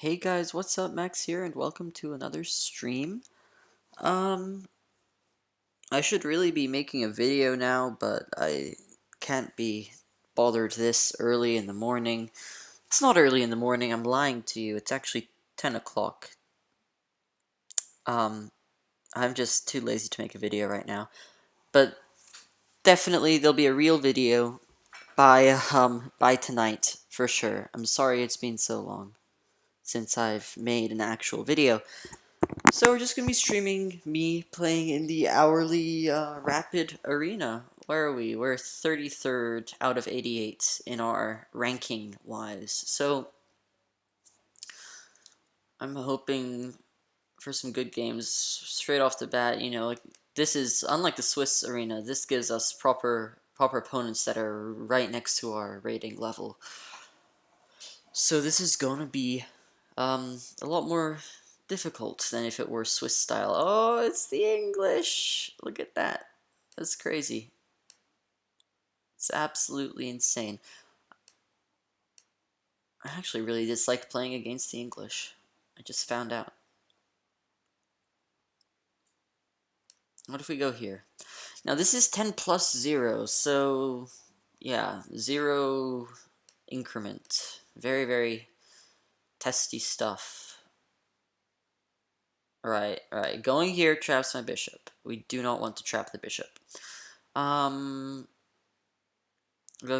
Hey guys, what's up? Max here, and welcome to another stream. Um, I should really be making a video now, but I can't be bothered this early in the morning. It's not early in the morning, I'm lying to you. It's actually 10 o'clock. Um, I'm just too lazy to make a video right now. But definitely there'll be a real video by tonight, for sure. I'm sorry it's been so long since I've made an actual video. So we're just going to be streaming me playing in the hourly rapid arena. Where are we? We're 33rd out of 88 in our ranking wise. So I'm hoping for some good games straight off the bat. You know, like this is unlike the Swiss arena. This gives us proper opponents that are right next to our rating level. So this is going to be a lot more difficult than if it were Swiss style. Oh, it's the English! Look at that. That's crazy. It's absolutely insane. I actually really dislike playing against the English. I just found out. What if we go here? Now this is 10 plus 0, so yeah, 0 increment. Very, very testy stuff. Alright. Going here traps my bishop. We do not want to trap the bishop. Go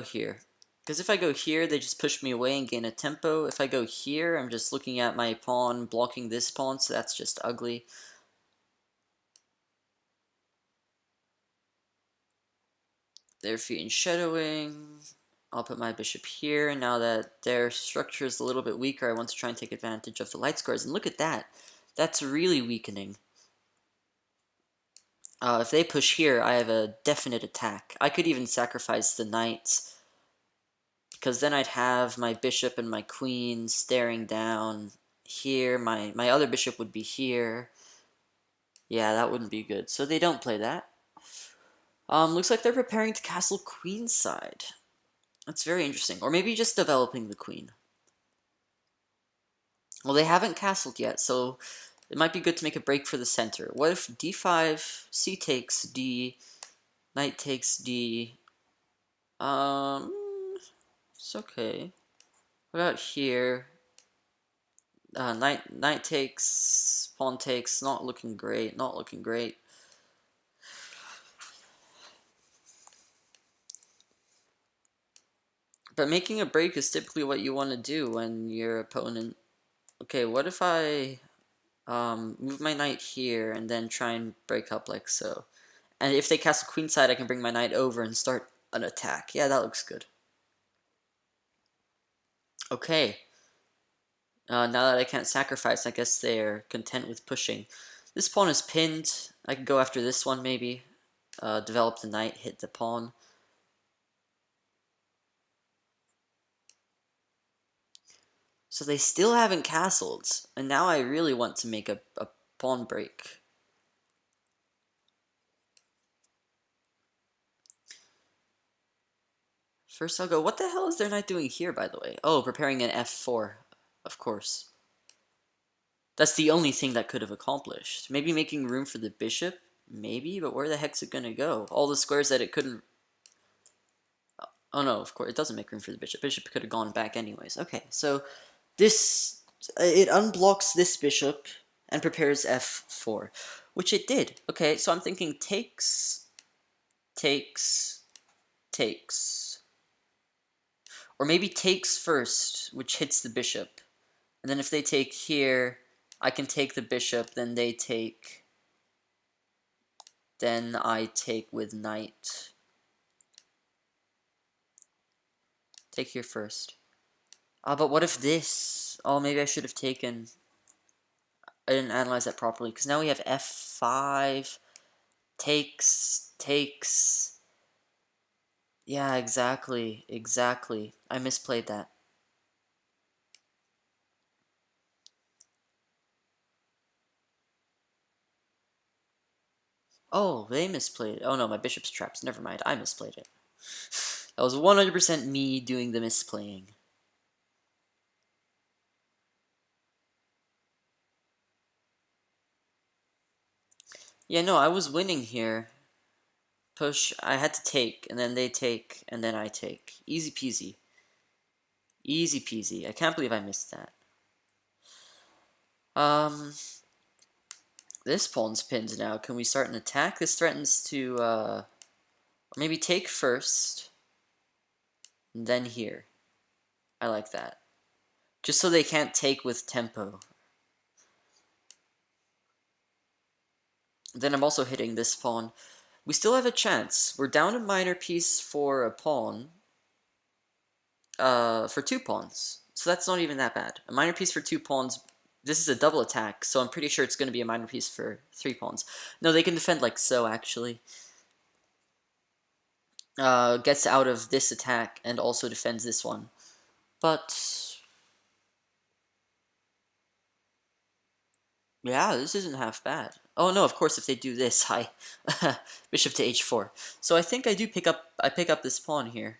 here. Because if I go here, they just push me away and gain a tempo. If I go here, I'm just looking at my pawn, blocking this pawn, so that's just ugly. They're feeding shadowing. I'll put my bishop here. Now that their structure is a little bit weaker, I want to try and take advantage of the light squares. And look at that. That's really weakening. If they push here, I have a definite attack. I could even sacrifice the knight, because then I'd have my bishop and my queen staring down here. My other bishop would be here. Yeah, that wouldn't be good. So they don't play that. Looks like they're preparing to castle queenside. That's very interesting. Or maybe just developing the queen. Well, they haven't castled yet, so it might be good to make a break for the center. What if d5, c takes d, knight takes d? It's okay. What about here? Knight takes, pawn takes. Not looking great. Not looking great. But making a break is typically what you want to do when your opponent. Okay, what if I move my knight here and then try and break up like so? And if they castle queenside, I can bring my knight over and start an attack. Yeah, that looks good. Okay. Now that I can't sacrifice, I guess they're content with pushing. This pawn is pinned. I can go after this one maybe. Develop the knight, hit the pawn. So they still haven't castled, and now I really want to make a pawn break. First I'll go, what the hell is their knight doing here, by the way? Oh, preparing an f4, of course. That's the only thing that could have accomplished. Maybe making room for the bishop? Maybe, but where the heck's it gonna go? All the squares that it couldn't... Oh no, of course, it doesn't make room for the bishop. Bishop could have gone back anyways. Okay, so this... It unblocks this bishop and prepares f4, which it did. Okay, so I'm thinking takes, takes, takes. Or maybe takes first, which hits the bishop. And then if they take here, I can take the bishop, then they take... Then I take with knight. Take here first. But what if this? Oh, maybe I should have taken... I didn't analyze that properly, because now we have f5, takes, takes... Yeah, exactly. I misplayed that. Oh, they misplayed it. Oh no, my bishop's traps. Never mind, I misplayed it. That was 100% me doing the misplaying. Yeah, no, I was winning here. Push, I had to take, and then they take, and then I take. Easy peasy. Easy peasy. I can't believe I missed that. Um, this pawn's pinned now. Can we start an attack? This threatens to, maybe take first, and then here. I like that. Just so they can't take with tempo. Then I'm also hitting this pawn. We still have a chance. We're down a minor piece for a pawn. For 2 pawns. So that's not even that bad. A minor piece for 2 pawns. This is a double attack, so I'm pretty sure it's going to be a minor piece for 3 pawns. No, they can defend like so, actually. Gets out of this attack and also defends this one. But yeah, this isn't half bad. Oh no, of course if they do this, I bishop to h4. So I think I pick up this pawn here.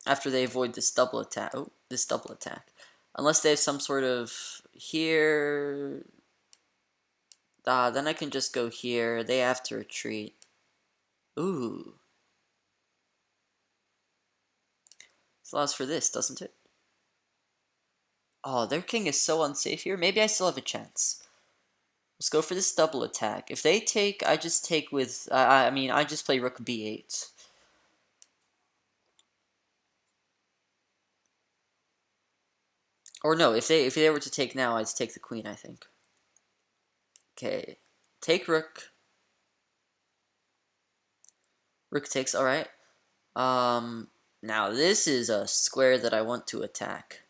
After they avoid this double attack. Oh, this double attack. Unless they have some sort of here. Then I can just go here. They have to retreat. Ooh. This allows for this, doesn't it? Oh, their king is so unsafe here. Maybe I still have a chance. Let's go for this double attack. If they take, I just take with... I mean, I just play rook b8. Or no, if they were to take now, I'd take the queen, I think. Okay. Take rook. Rook takes, alright. Now this is a square that I want to attack.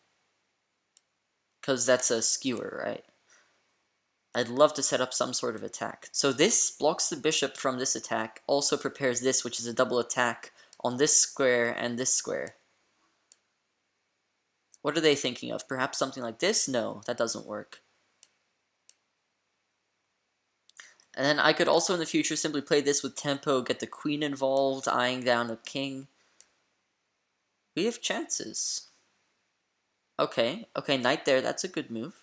Because that's a skewer, right? I'd love to set up some sort of attack. So this blocks the bishop from this attack, also prepares this, which is a double attack on this square and this square. What are they thinking of? Perhaps something like this? No, that doesn't work. And then I could also in the future simply play this with tempo, get the queen involved, eyeing down a king. We have chances. Okay, knight there, that's a good move.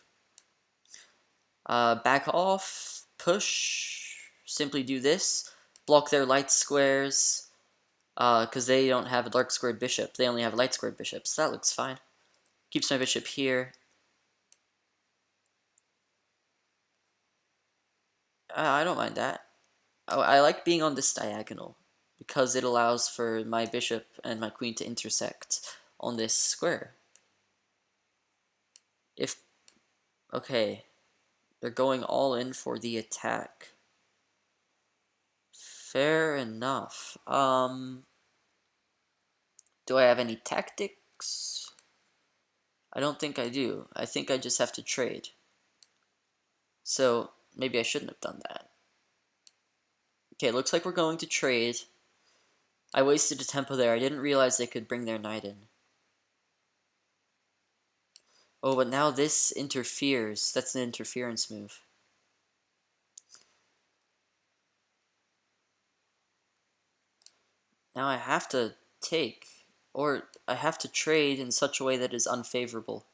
Back off, push, simply do this, block their light squares, because they don't have a dark squared bishop, they only have light squared bishops. That looks fine. Keeps my bishop here. I don't mind that. I like being on this diagonal, because it allows for my bishop and my queen to intersect on this square. Okay, they're going all in for the attack. Fair enough. Do I have any tactics? I don't think I do. I think I just have to trade. So, maybe I shouldn't have done that. Okay, looks like we're going to trade. I wasted a tempo there. I didn't realize they could bring their knight in. Oh, but now this interferes. That's an interference move. Now I have to take, or I have to trade in such a way that is unfavorable.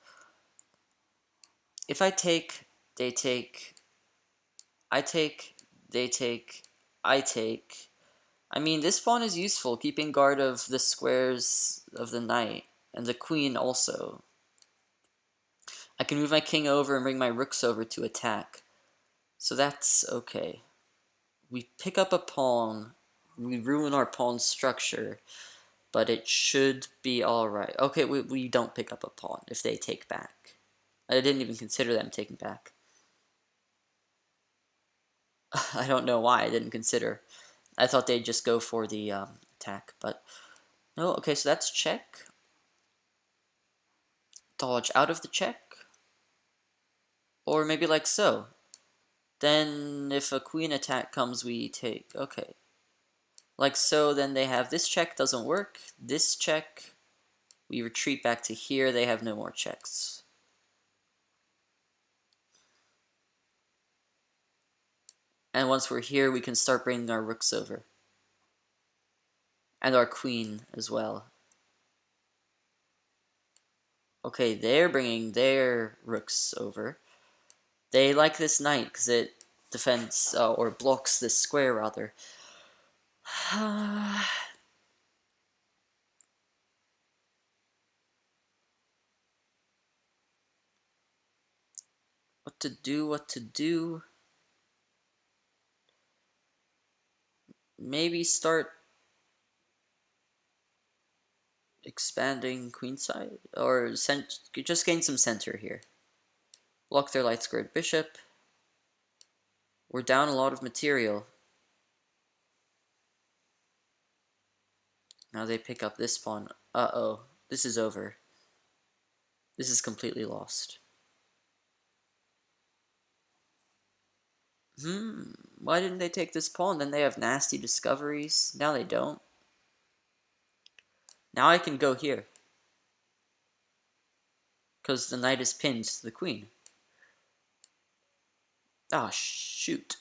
If I take, they take, I take, they take, I take. I mean, this pawn is useful, keeping guard of the squares of the knight, and the queen also. I can move my king over and bring my rooks over to attack. So that's okay. We pick up a pawn, we ruin our pawn structure, but it should be alright. Okay, we don't pick up a pawn if they take back. I didn't even consider them taking back. I don't know why I didn't consider. I thought they'd just go for the attack, but no. Okay, so that's check. Dodge out of the check. Or maybe like so. Then if a queen attack comes, we take. Okay. Like so, then they have this check doesn't work. This check. We retreat back to here. They have no more checks. And once we're here, we can start bringing our rooks over. And our queen as well. Okay, they're bringing their rooks over. They like this knight because it defends or blocks this square rather. What to do, what to do. Maybe start expanding queenside, or just gain some center here. Block their light squared bishop. We're down a lot of material. Now they pick up this pawn. Uh-oh, this is over. This is completely lost. Why didn't they take this pawn? Then they have nasty discoveries. Now they don't. Now I can go here. Because the knight is pinned to the queen. Ah, shoot.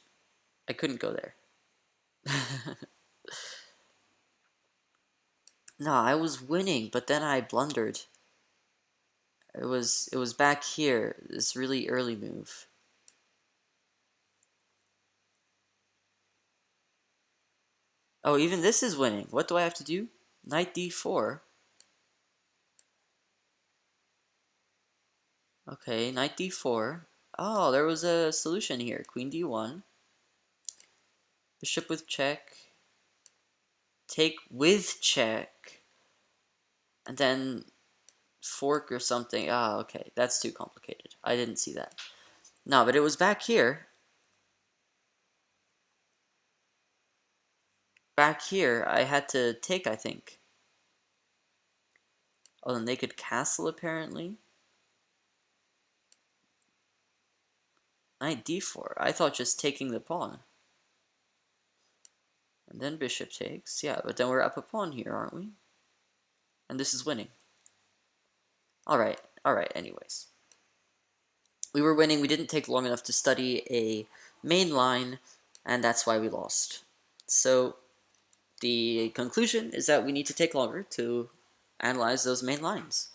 I couldn't go there. No, I was winning, but then I blundered. It was back here, this really early move. Oh, even this is winning. What do I have to do? Knight d4. Okay, knight d4. Oh, there was a solution here. Queen d1. Bishop with check. Take with check. And then fork or something. Ah, okay. That's too complicated. I didn't see that. No, but it was back here. Back here, I had to take, I think. Oh, then they could castle, apparently. Knight d4. I thought just taking the pawn. And then bishop takes. Yeah, but then we're up a pawn here, aren't we? And this is winning. Alright, anyways. We were winning, we didn't take long enough to study a main line, and that's why we lost. So, the conclusion is that we need to take longer to analyze those main lines.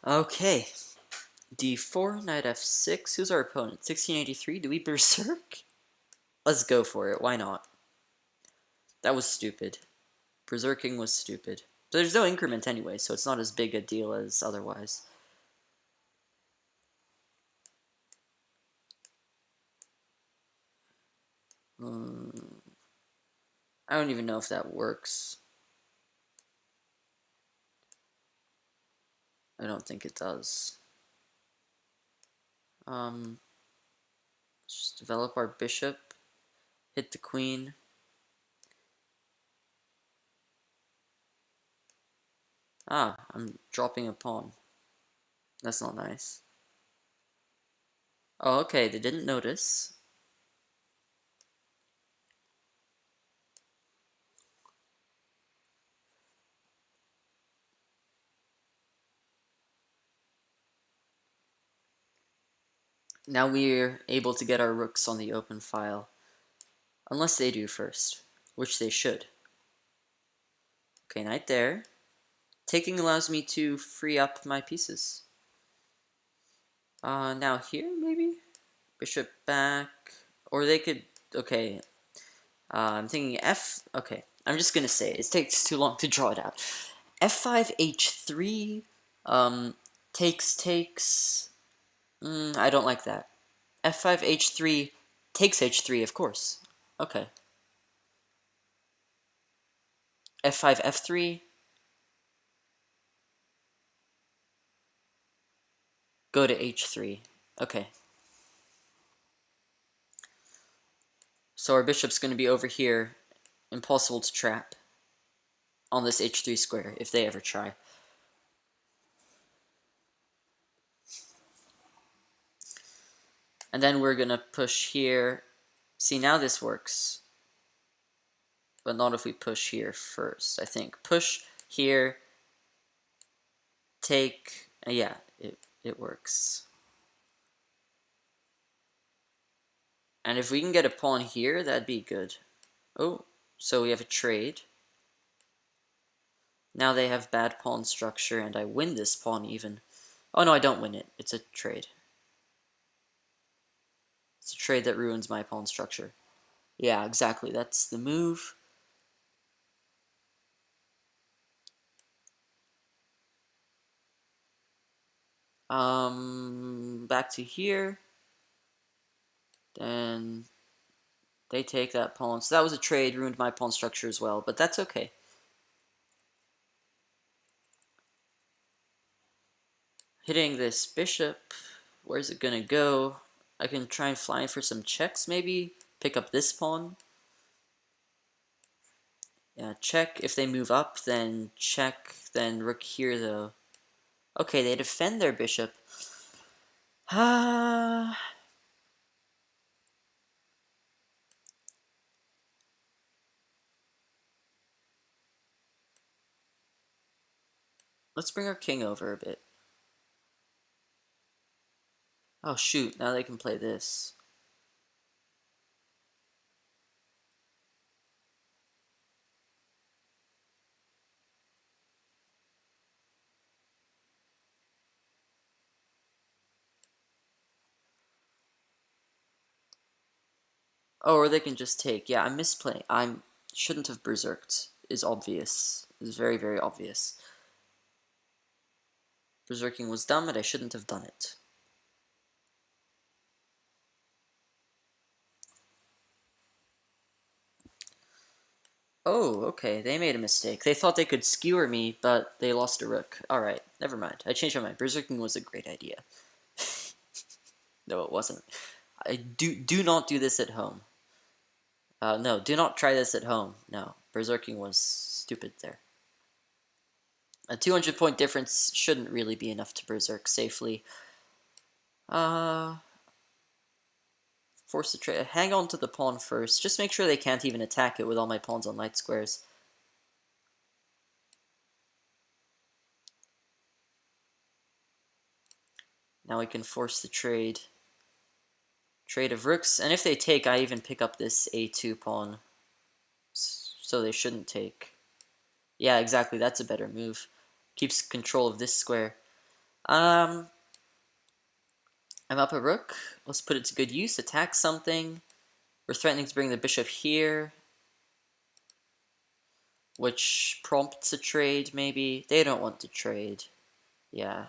Okay, d4, knight f6. Who's our opponent? 1683. Do we berserk? Let's go for it. Why not? That was stupid. Berserking was stupid. But there's no increment anyway, so it's not as big a deal as otherwise. I don't even know if that works. I don't think it does. Let's just develop our bishop. Hit the queen. Ah, I'm dropping a pawn. That's not nice. Oh, okay, they didn't notice. Now we're able to get our rooks on the open file. Unless they do first, which they should. Okay, knight there. Taking allows me to free up my pieces. Now here, maybe? Bishop back. Or they could... Okay. I'm thinking Okay, I'm just gonna say it. It takes too long to draw it out. F5, H3. Takes. I don't like that. F5, H3. Takes H3, of course. Okay. F5, F3. go to h3. Okay. So our bishop's going to be over here. Impossible to trap on this h3 square if they ever try. And then we're going to push here. See, now this works. But not if we push here first, I think. Push here, take, yeah, it works. And if we can get a pawn here, that'd be good. Oh, so we have a trade. Now they have bad pawn structure, and I win this pawn even. Oh no, I don't win it. It's a trade. It's a trade that ruins my pawn structure. Yeah, exactly. That's the move. Back to here. Then they take that pawn. So that was a trade, ruined my pawn structure as well, but that's okay. Hitting this bishop, where's it gonna go? I can try and fly in for some checks maybe, pick up this pawn. Yeah, check. If they move up, then check, then rook here though. Okay, they defend their bishop. Ah. Let's bring our king over a bit. Oh shoot, now they can play this. Oh, or they can just take. Yeah, I'm misplaying. I shouldn't have berserked. Is obvious. Is very, very obvious. Berserking was dumb, and I shouldn't have done it. Oh, okay, they made a mistake. They thought they could skewer me, but they lost a rook. Alright, never mind. I changed my mind. Berserking was a great idea. No, it wasn't. I do not do this at home. No, do not try this at home. No, berserking was stupid there. A 200-point difference shouldn't really be enough to berserk safely. Force the trade. Hang on to the pawn first. Just make sure they can't even attack it with all my pawns on light squares. Now I can force the trade. Trade of rooks. And if they take, I even pick up this a2 pawn. So they shouldn't take. Yeah, exactly. That's a better move. Keeps control of this square. I'm up a rook. Let's put it to good use. Attack something. We're threatening to bring the bishop here, which prompts a trade, maybe. They don't want to trade. Yeah.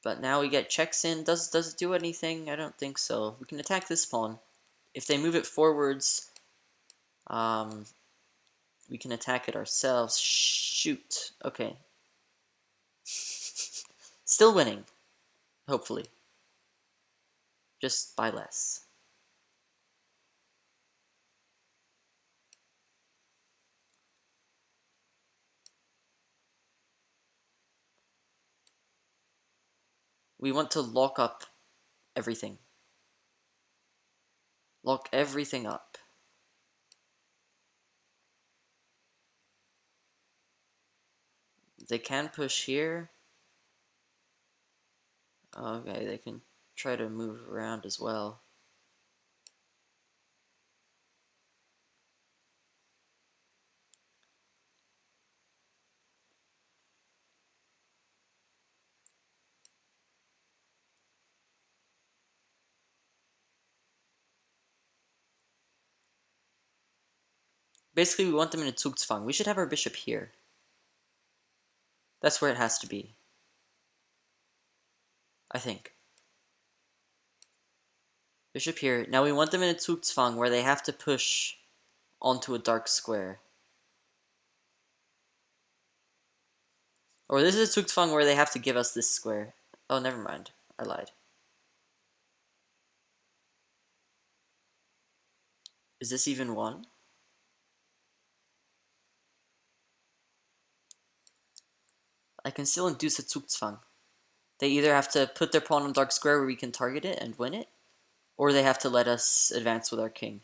But now we get checks in. Does it do anything? I don't think so. We can attack this pawn. If they move it forwards, we can attack it ourselves. Shoot. Okay. Still winning. Hopefully. Just by less. We want to lock up everything. Lock everything up. They can push here. Okay, they can try to move around as well. Basically, we want them in a Zugzwang. We should have our bishop here. That's where it has to be. I think. Bishop here. Now we want them in a Zugzwang where they have to push onto a dark square. Or this is Zugzwang where they have to give us this square. Oh, never mind. I lied. Is this even one? I can still induce a Zugzwang. They either have to put their pawn on dark square where we can target it and win it, or they have to let us advance with our king.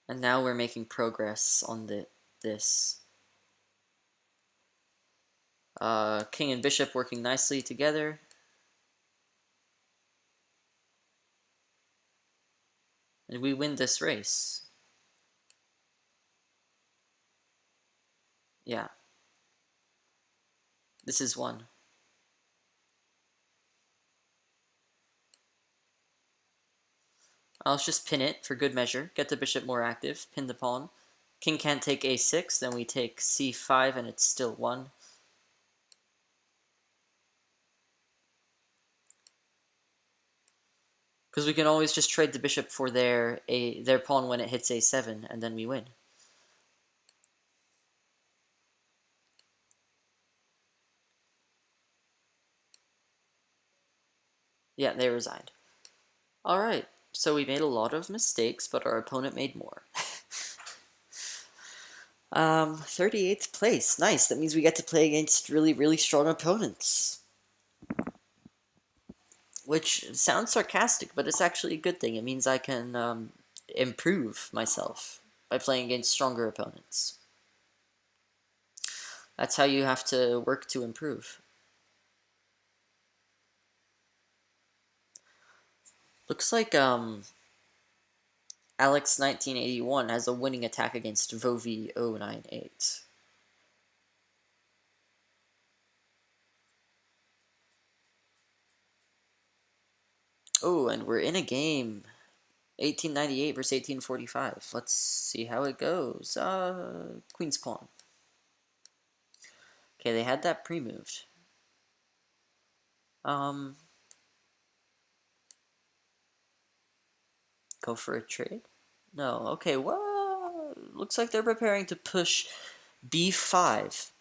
And now we're making progress on this. King and bishop working nicely together. And we win this race. Yeah. This is one. I'll just pin it for good measure. Get the bishop more active. Pin the pawn. King can't take a6, then we take c5 and it's still 1. Because we can always just trade the bishop for their pawn when it hits a7, and then we win. Yeah, they resigned. Alright, so we made a lot of mistakes, but our opponent made more. 38th place. Nice. That means we get to play against really, really strong opponents. Which sounds sarcastic, but it's actually a good thing. It means I can improve myself by playing against stronger opponents. That's how you have to work to improve. Looks like Alex1981 has a winning attack against Vovi098. Oh, and we're in a game. 1898 versus 1845. Let's see how it goes. Queen's pawn. Okay, they had that pre-moved. Go for a trade? No. Okay, well, looks like they're preparing to push b5.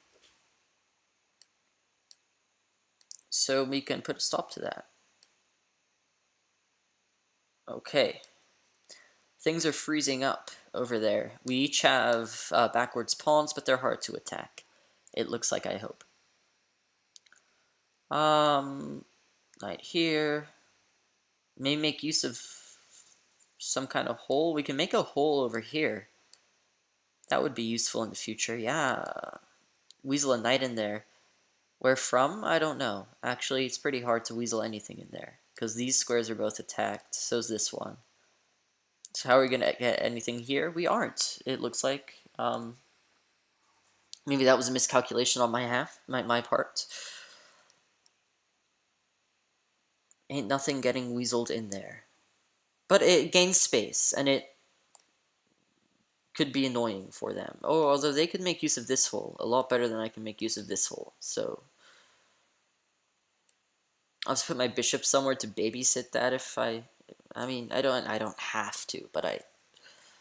So we can put a stop to that. Okay. Things are freezing up over there. We each have backwards pawns, but they're hard to attack. It looks like, I hope. Knight here. May make use of some kind of hole. We can make a hole over here. That would be useful in the future. Yeah. Weasel a knight in there. Where from? I don't know. Actually, it's pretty hard to weasel anything in there, because these squares are both attacked. So's this one. So how are we going to get anything here? We aren't, it looks like. Maybe that was a miscalculation on my part. Ain't nothing getting weaseled in there. But it gains space, and it could be annoying for them. Oh, although they could make use of this hole a lot better than I can make use of this hole. So I'll just put my bishop somewhere to babysit that if I mean, I don't have to, but I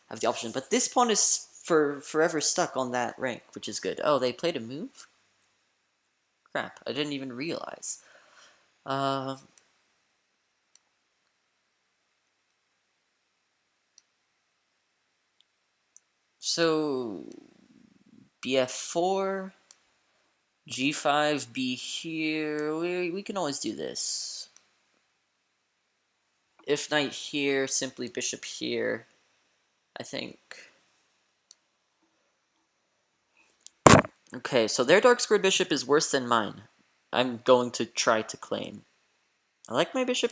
have the option. But this pawn is forever stuck on that rank, which is good. Oh, they played a move? Crap, I didn't even realize. So bf4, g5, b here. We can always do this. If knight here, simply bishop here, I think. Okay, so their dark squared bishop is worse than mine. I'm going to try to claim. I like my bishop.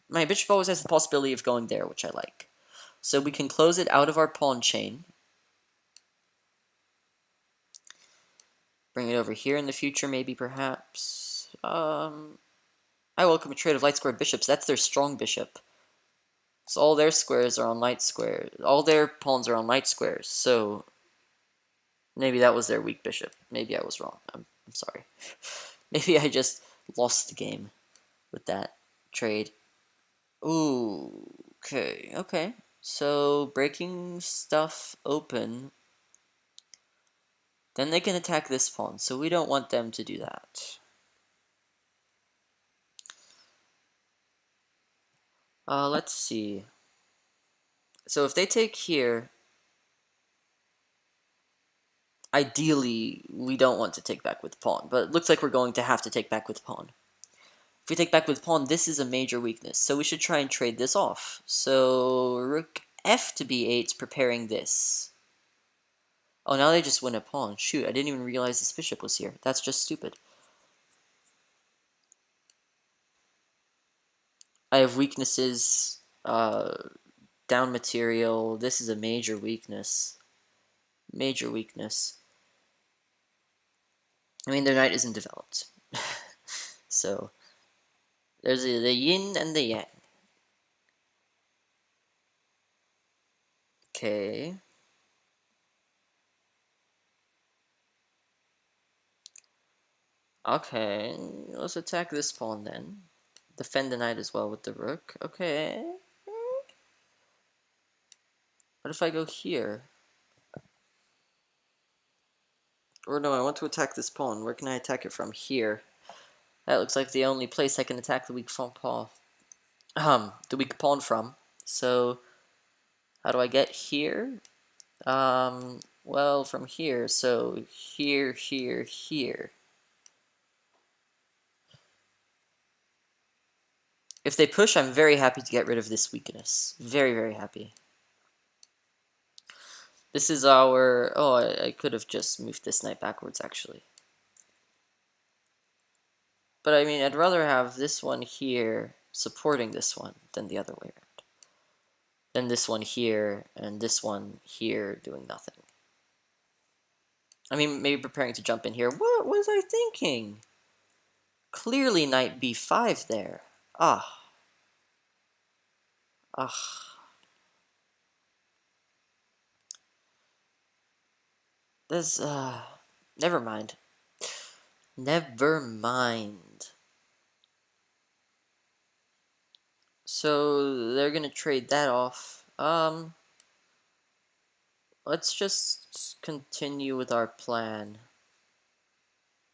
My bishop always has the possibility of going there, which I like. So we can close it out of our pawn chain. Bring it over here in the future, maybe, perhaps. I welcome a trade of light squared bishops. That's their strong bishop. So all their squares are on light squares. All their pawns are on light squares. So Maybe that was their weak bishop. Maybe I was wrong. I'm sorry. Maybe I just lost the game with that trade. Ooh, okay, okay. So, breaking stuff open, then they can attack this pawn, so we don't want them to do that. Let's see. So if they take here, ideally, we don't want to take back with pawn, but it looks like we're going to have to take back with pawn. If we take back with pawn, this is a major weakness, so we should try and trade this off. So rook f to b8, preparing this. Oh, now they just win a pawn. Shoot, I didn't even realize this bishop was here. That's just stupid. I have weaknesses, down material. This is a major weakness. Major weakness. I mean, their knight isn't developed. So, there's the yin and the yang. Okay. Okay, let's attack this pawn then. Defend the knight as well with the rook. Okay. What if I go here? Or no, I want to attack this pawn. Where can I attack it from? Here. That looks like the only place I can attack the weak pawn. The weak pawn from. So, how do I get here? Well, from here. So, here, here, here. If they push, I'm very happy to get rid of this weakness. Very, very happy. This is our... Oh, I could have just moved this knight backwards, actually. But, I mean, I'd rather have this one here supporting this one than the other way around. Then this one here, and this one here doing nothing. I mean, maybe preparing to jump in here. What was I thinking? Clearly knight b5 there. Ah. Ah. This, never mind. Never mind. So, they're gonna trade that off. Let's just continue with our plan.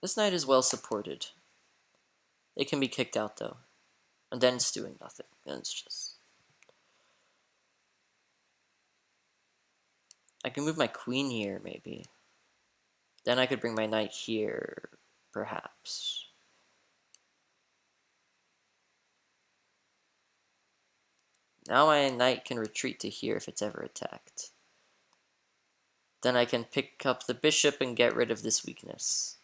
This knight is well supported. It can be kicked out, though. And then it's doing nothing. Then it's just... I can move my queen here, maybe. Then I could bring my knight here, perhaps. Now my knight can retreat to here if it's ever attacked. Then I can pick up the bishop and get rid of this weakness.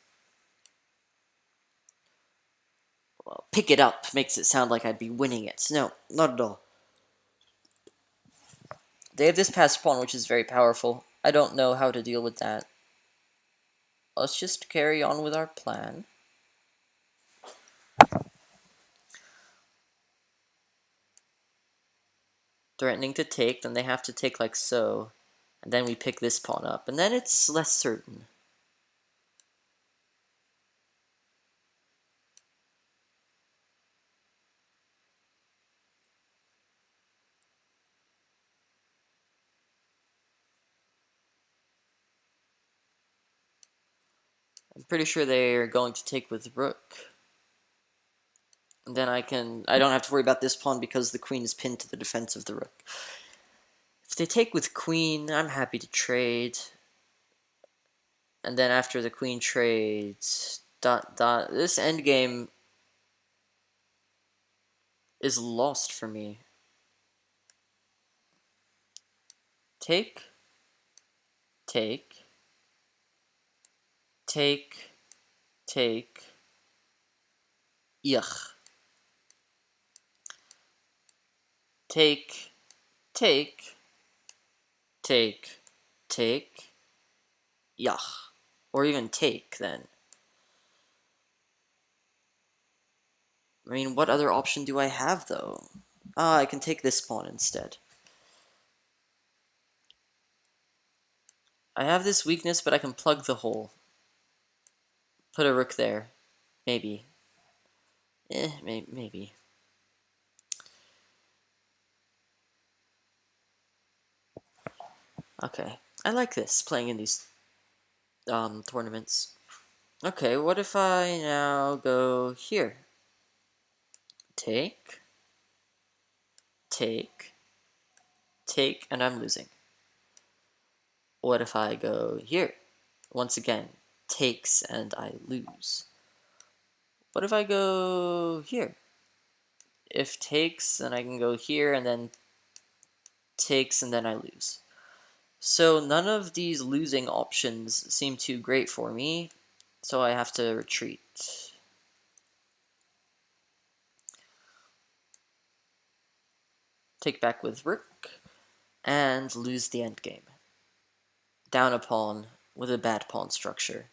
Well, pick it up makes it sound like I'd be winning it. No, not at all. They have this passed pawn, which is very powerful. I don't know how to deal with that. Let's just carry on with our plan. Threatening to take, then they have to take like so. And then we pick this pawn up, and then it's less certain. I'm pretty sure they're going to take with rook. And then I don't have to worry about this pawn because the queen is pinned to the defense of the rook. If they take with queen, I'm happy to trade. And then after the queen trades, this endgame is lost for me. Take, take, take, take, yuck. Take, take, take, take, yuck. Or even take, then. I mean, what other option do I have, though? I can take this pawn instead. I have this weakness, but I can plug the hole. Put a rook there. Maybe. Maybe. Okay. I like this, playing in these tournaments. Okay, what if I now go here? Take, take, take, and I'm losing. What if I go here? Once again, takes and I lose. What if I go here? If takes, then I can go here, and then takes, and then I lose. So none of these losing options seem too great for me, so I have to retreat. Take back with rook, and lose the endgame. Down a pawn with a bad pawn structure.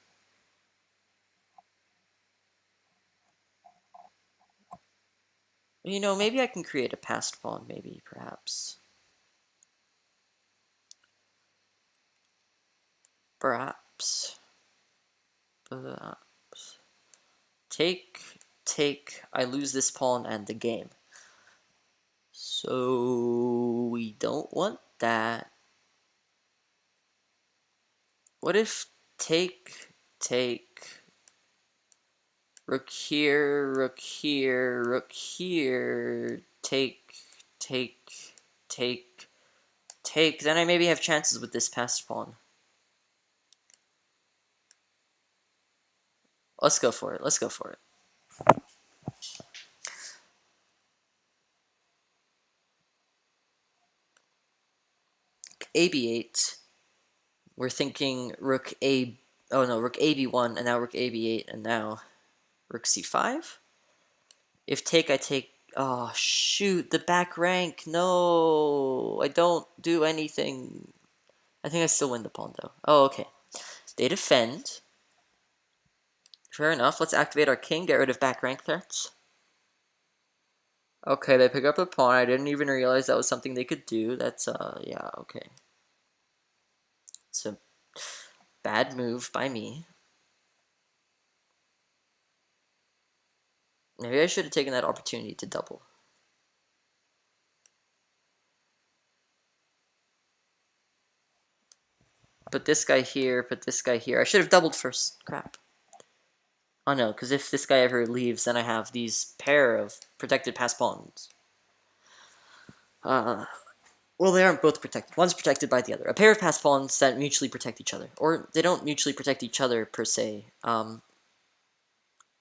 You know, maybe I can create a passed pawn, maybe, perhaps. Perhaps. Perhaps. Take, take, I lose this pawn and the game. So, we don't want that. What if take, take, rook here, rook here, rook here, take, take, take, take. Then I maybe have chances with this passed pawn. Let's go for it. Let's go for it. A b8. We're thinking rook a. Oh no, rook a b1, and now rook a b8, and now rook c5. If take, I take. Oh shoot, the back rank. No, I don't do anything. I think I still win the pawn though. Oh, okay. They defend. Fair enough. Let's activate our king. Get rid of back rank threats. Okay, they pick up a pawn. I didn't even realize that was something they could do. That's yeah, okay. It's a bad move by me. Maybe I should have taken that opportunity to double. Put this guy here, put this guy here. I should have doubled first. Crap. Oh no, because if this guy ever leaves, then I have these pair of protected pass pawns. Well, they aren't both protected. One's protected by the other. A pair of pass pawns that mutually protect each other. Or, they don't mutually protect each other, per se. You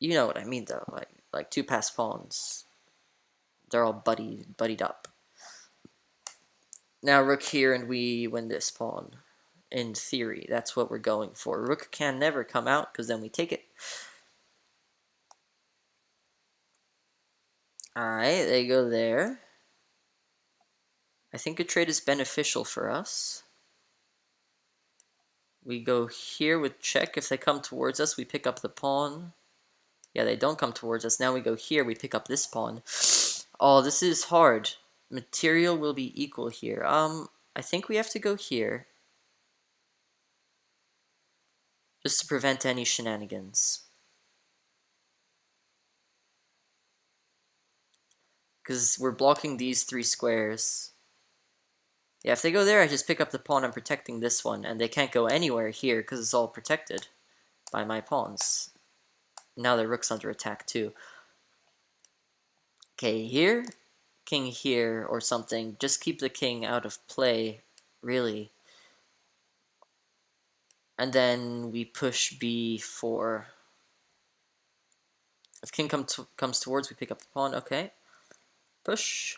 know what I mean, though. Like two pass pawns. They're all buddied up. Now rook here, and we win this pawn. In theory, that's what we're going for. Rook can never come out, because then we take it. Alright, they go there. I think a trade is beneficial for us. We go here with check. If they come towards us, we pick up the pawn. Yeah, they don't come towards us. Now we go here, we pick up this pawn. Oh, this is hard. Material will be equal here. I think we have to go here. Just to prevent any shenanigans. Because we're blocking these three squares. Yeah, if they go there, I just pick up the pawn. I'm protecting this one. And they can't go anywhere here because it's all protected by my pawns. Now the rook's under attack too. Okay, here. King here or something. Just keep the king out of play, really. And then we push b4. If king comes towards, we pick up the pawn. Okay. Push.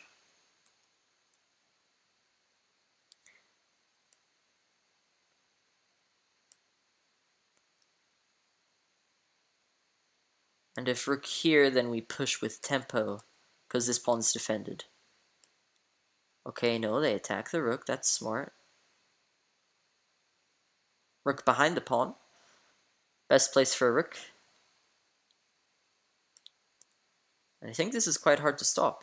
And if rook here, then we push with tempo, because this pawn's defended. Okay, no, they attack the rook. That's smart. Rook behind the pawn. Best place for a rook. And I think this is quite hard to stop.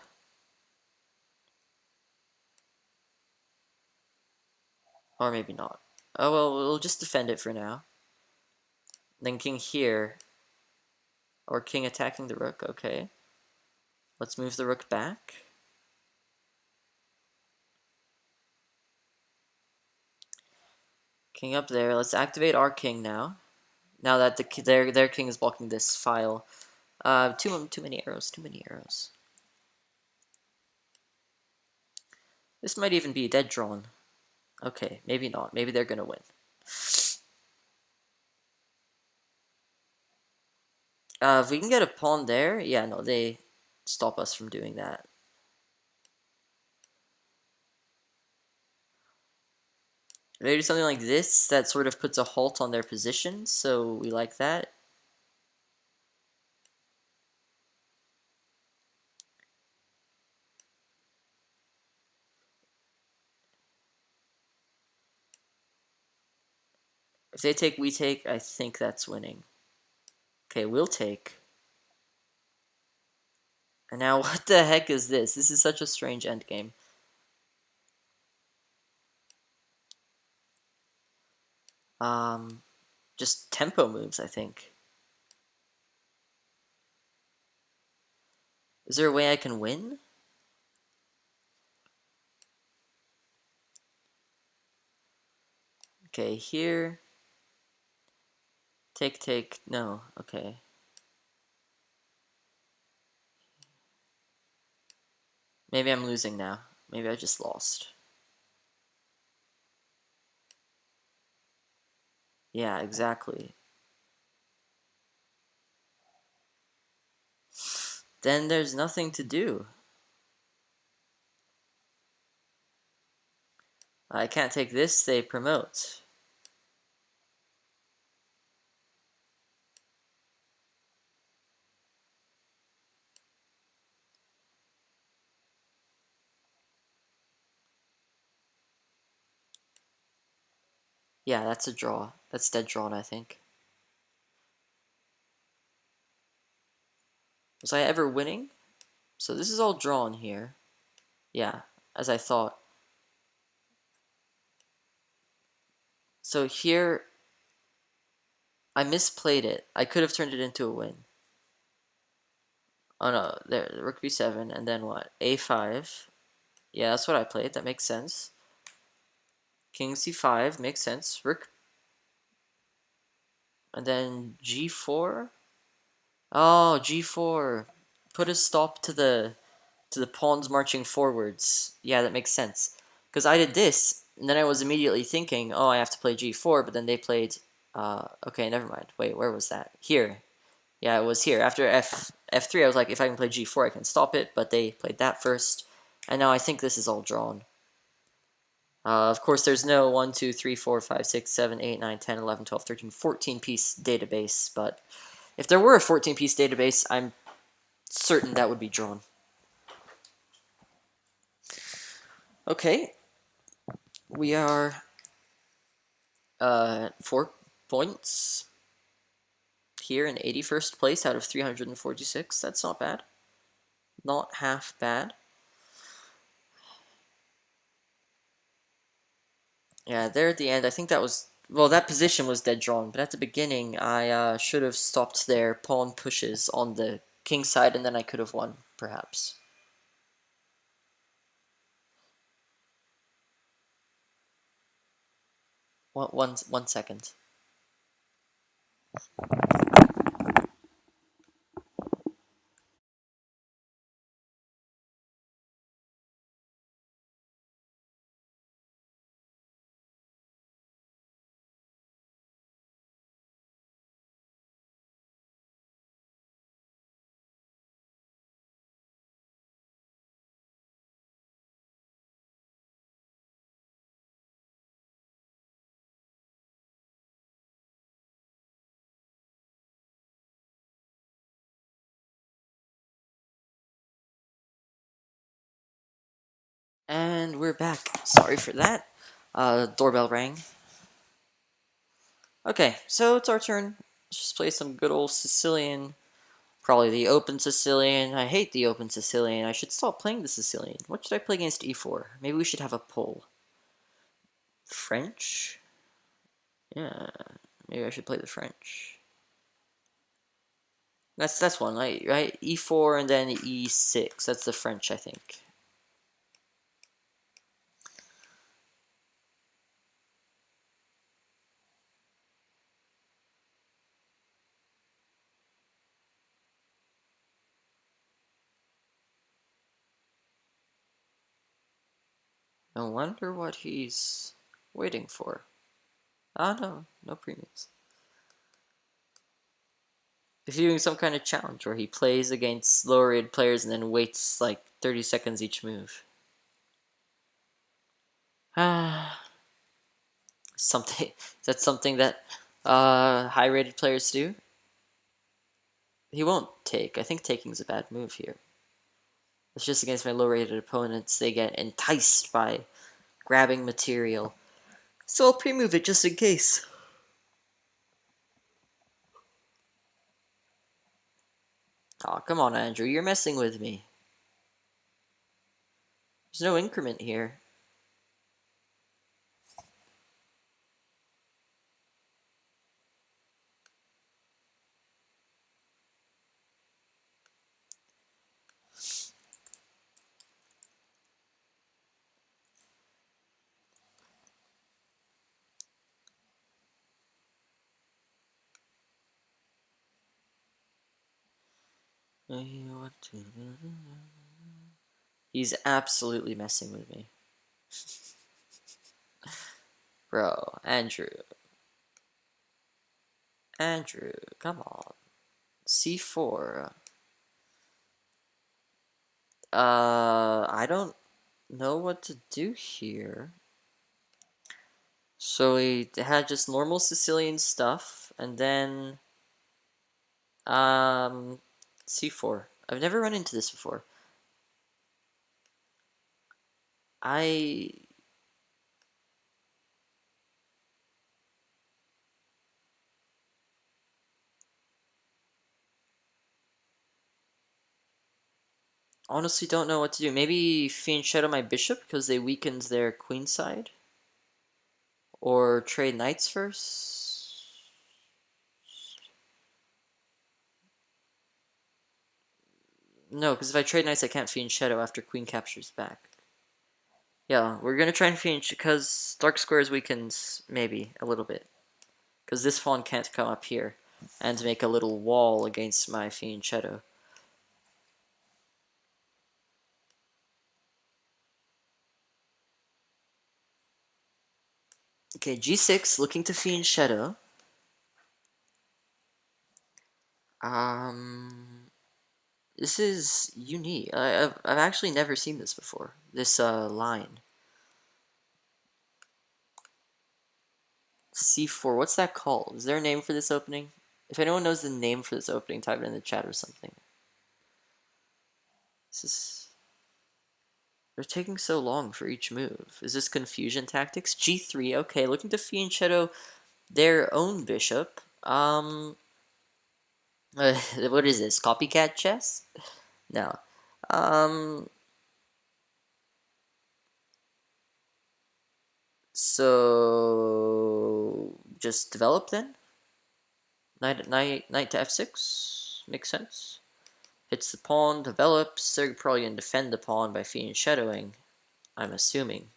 Or maybe not. Oh, well, we'll just defend it for now. Then king here. Or king attacking the rook, okay. Let's move the rook back. King up there. Let's activate our king now. Now that their king is blocking this file. Too many arrows, too many arrows. This might even be dead drawn. Okay, maybe not. Maybe they're gonna win. If we can get a pawn there, yeah, no, they stop us from doing that. Maybe something like this that sort of puts a halt on their position, so we like that. If they take, we take, I think that's winning. Okay, we'll take. And now, what the heck is this? This is such a strange endgame. Just tempo moves, I think. Is there a way I can win? Okay, here. Take, no, okay. Maybe I'm losing now. Maybe I just lost. Yeah, exactly. Then there's nothing to do. I can't take this, they promote. Yeah, that's a draw. That's dead drawn, I think. Was I ever winning? So this is all drawn here. Yeah, as I thought. So here, I misplayed it. I could have turned it into a win. Oh no, there, rook b7, and then what? a5. Yeah, that's what I played. That makes sense. King c5 makes sense. Rook, and then g4. Oh, g4. Put a stop to the pawns marching forwards. Yeah, that makes sense. Because I did this, and then I was immediately thinking, oh, I have to play g4, but then they played. Okay, never mind. Wait, where was that? Here. Yeah, it was here. After f3, I was like, if I can play g4, I can stop it, but they played that first. And now I think this is all drawn. Of course, there's no 1, 2, 3, 4, 5, 6, 7, 8, 9, 10, 11, 12, 13, 14-piece database, but if there were a 14-piece database, I'm certain that would be drawn. Okay, we are 4 points here in 81st place out of 346. That's not bad. Not half bad. Yeah, there at the end, I think that was... Well, that position was dead drawn, but at the beginning, I should have stopped their pawn pushes on the king side, and then I could have won, perhaps. One second. And we're back. Sorry for that. Doorbell rang. Okay, so it's our turn. Let's just play some good old Sicilian. Probably the open Sicilian. I hate the open Sicilian. I should stop playing the Sicilian. What should I play against e4? Maybe we should have a poll. French? Yeah, maybe I should play the French. That's one, right? E4 and then E6. That's the French, I think. I wonder what he's waiting for. Ah, no, no premiums. He's doing some kind of challenge where he plays against lower rated players and then waits like 30 seconds each move. Ah, something. Is that something that high rated players do? He won't take. I think taking's a bad move here. It's just against my low rated opponents. They get enticed by grabbing material. So I'll pre-move it just in case. Aw, come on, Andrew. You're messing with me. There's no increment here. He's absolutely messing with me. Bro, Andrew. Andrew, come on. C4. I don't know what to do here. So he had just normal Sicilian stuff, and then C4. I've never run into this before. I honestly don't know what to do. Maybe Fiend Shadow my bishop because they weakened their queen side? Or trade knights first? No, because if I trade knights I can't Fiend Shadow after queen captures back. Yeah, we're gonna try and Fiend because Dark Squares weakens maybe a little bit. Because this pawn can't come up here and make a little wall against my Fiend Shadow. Okay, G6, looking to Fiend Shadow. This is unique. I've actually never seen this before. This line. C4. What's that called? Is there a name for this opening? If anyone knows the name for this opening, type it in the chat or something. This is. They're taking so long for each move. Is this confusion tactics? G3. Okay, looking to Fiend Shadow their own bishop. What is this? Copycat chess? No. So just develop then. Knight to f6 makes sense. Hits the pawn, develops. They're probably gonna defend the pawn by Fiend Shadowing. I'm assuming,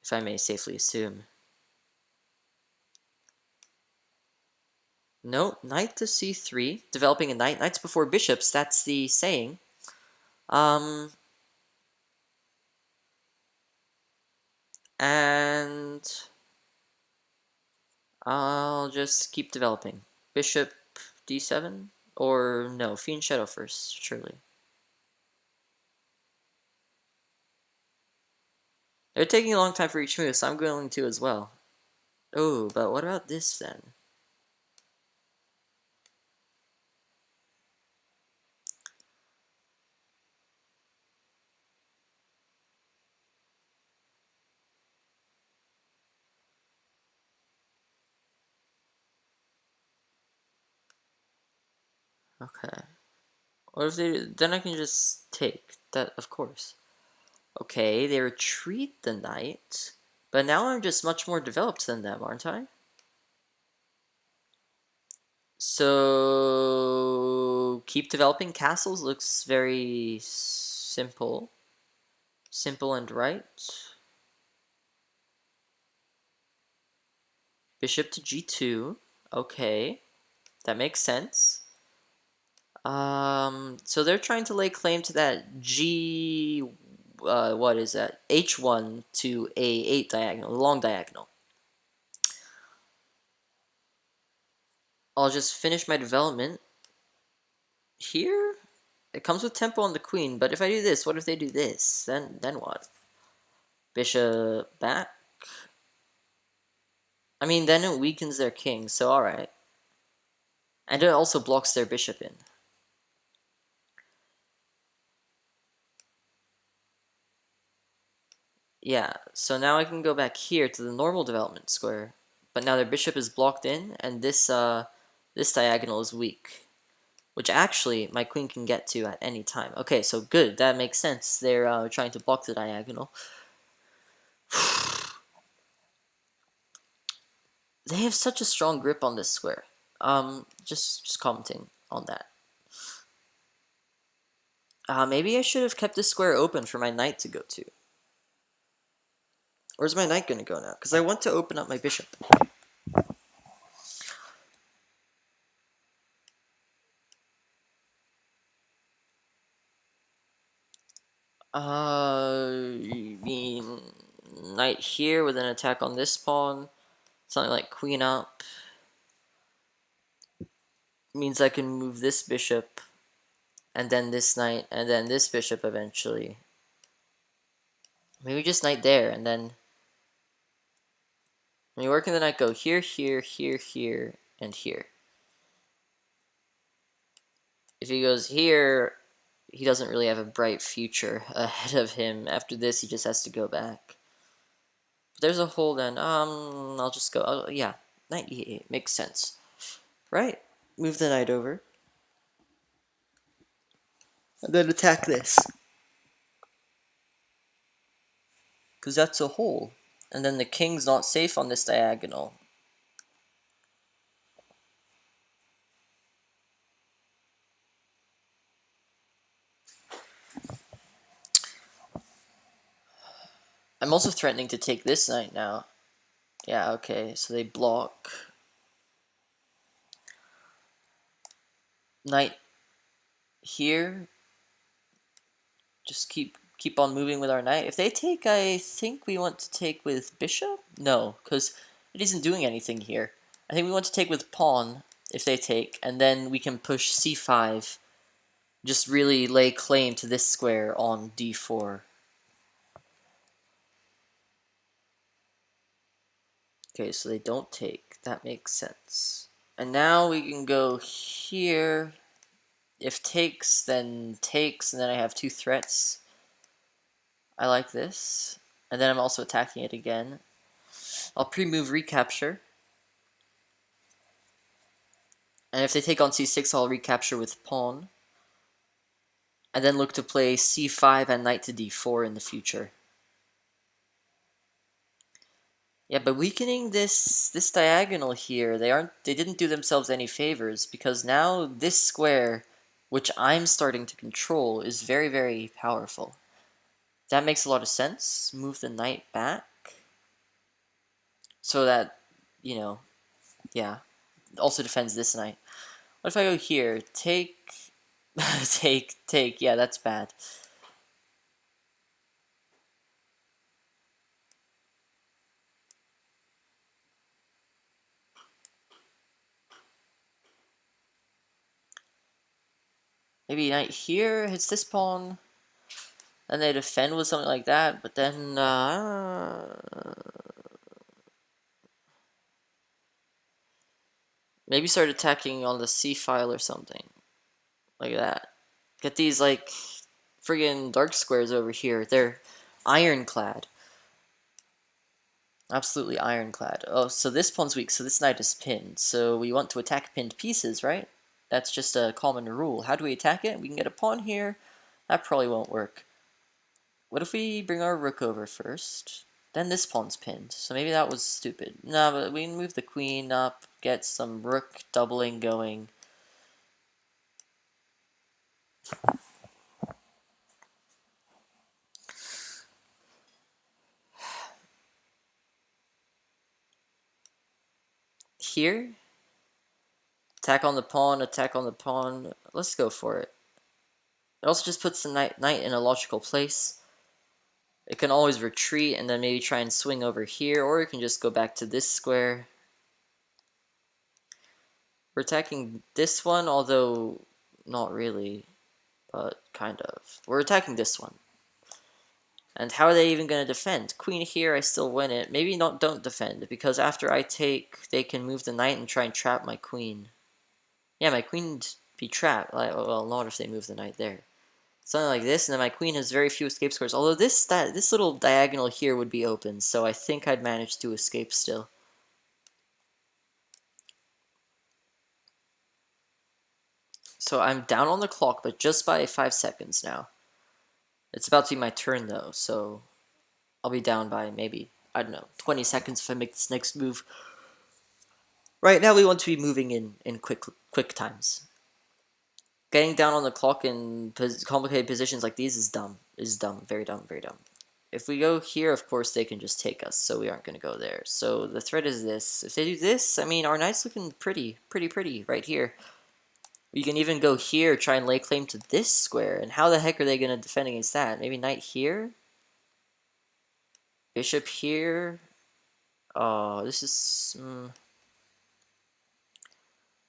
if I may safely assume. No, knight to c3, developing a knight. Knights before bishops. That's the saying. And I'll just keep developing. Bishop d7? Or no, Fiend Shadow first, surely. They're taking a long time for each move, so I'm going to as well. Oh, but what about this then? Okay. What if they... Then I can just take. That, of course. Okay, they retreat the knight. But now I'm just much more developed than them, aren't I? So keep developing castles looks very simple. Simple and right. Bishop to g2. Okay, that makes sense. So they're trying to lay claim to that g. What is that? h1 to a8 diagonal, the long diagonal. I'll just finish my development here. It comes with tempo on the queen, but if I do this, what if they do this? Then what? Bishop back. I mean, then it weakens their king, so alright. And it also blocks their bishop in. Yeah, so now I can go back here to the normal development square, but now their bishop is blocked in, and this diagonal is weak, which actually my queen can get to at any time. Okay, so good, that makes sense. They're trying to block the diagonal. They have such a strong grip on this square. Just commenting on that. Maybe I should have kept this square open for my knight to go to. Where's my knight going to go now? Because I want to open up my bishop. You mean knight here with an attack on this pawn? Something like queen up. Means I can move this bishop, and then this knight, and then this bishop eventually. Maybe just knight there, and then when you work in the knight, go here, here, here, here, and here. If he goes here, he doesn't really have a bright future ahead of him. After this, he just has to go back. But there's a hole then. I'll just go. Yeah, knight e8 makes sense, right? Move the knight over, and then attack this, because that's a hole. And then the king's not safe on this diagonal. I'm also threatening to take this knight now. Yeah, okay, so they block. Knight here. Just keep on moving with our knight. If they take, I think we want to take with bishop? No, because it isn't doing anything here. I think we want to take with pawn if they take, and then we can push c5. Just really lay claim to this square on d4. Okay, so they don't take. That makes sense. And now we can go here. If takes, then takes, and then I have two threats. I like this. And then I'm also attacking it again. I'll pre-move recapture. And if they take on c6, I'll recapture with pawn. And then look to play c5 and knight to d4 in the future. Yeah, but weakening this diagonal here, they didn't do themselves any favors, because now this square, which I'm starting to control, is very, very powerful. That makes a lot of sense. Move the knight back. So that, yeah. Also defends this knight. What if I go here? Take, take. Yeah, that's bad. Maybe knight here hits this pawn. Then they defend with something like that, but then, maybe start attacking on the c file or something. Like that. Get these, like, friggin' dark squares over here. They're ironclad. Absolutely ironclad. Oh, so this pawn's weak, so this knight is pinned. So we want to attack pinned pieces, right? That's just a common rule. How do we attack it? We can get a pawn here. That probably won't work. What if we bring our rook over first? Then this pawn's pinned, so maybe that was stupid. No, but we move the queen up, get some rook doubling going. Here, attack on the pawn, attack on the pawn. Let's go for it. It also just puts the knight in a logical place. It can always retreat and then maybe try and swing over here, or it can just go back to this square. We're attacking this one, although not really, but kind of. We're attacking this one. And how are they even going to defend? Queen here, I still win it. Maybe don't defend, because after I take, they can move the knight and try and trap my queen. Yeah, my queen would be trapped. Like, well, not if they move the knight there. Something like this, and then my queen has very few escape squares. Although this little diagonal here would be open, so I think I'd manage to escape still. So I'm down on the clock, but just by 5 seconds now. It's about to be my turn, though, so I'll be down by maybe, I don't know, 20 seconds if I make this next move. Right now, we want to be moving in quick times. Getting down on the clock in complicated positions like these is dumb. Very dumb, very dumb. If we go here, of course, they can just take us, so we aren't going to go there. So the threat is this. If they do this, I mean, our knight's looking pretty right here. We can even go here, try and lay claim to this square, and how the heck are they going to defend against that? Maybe knight here? Bishop here? Oh, this is...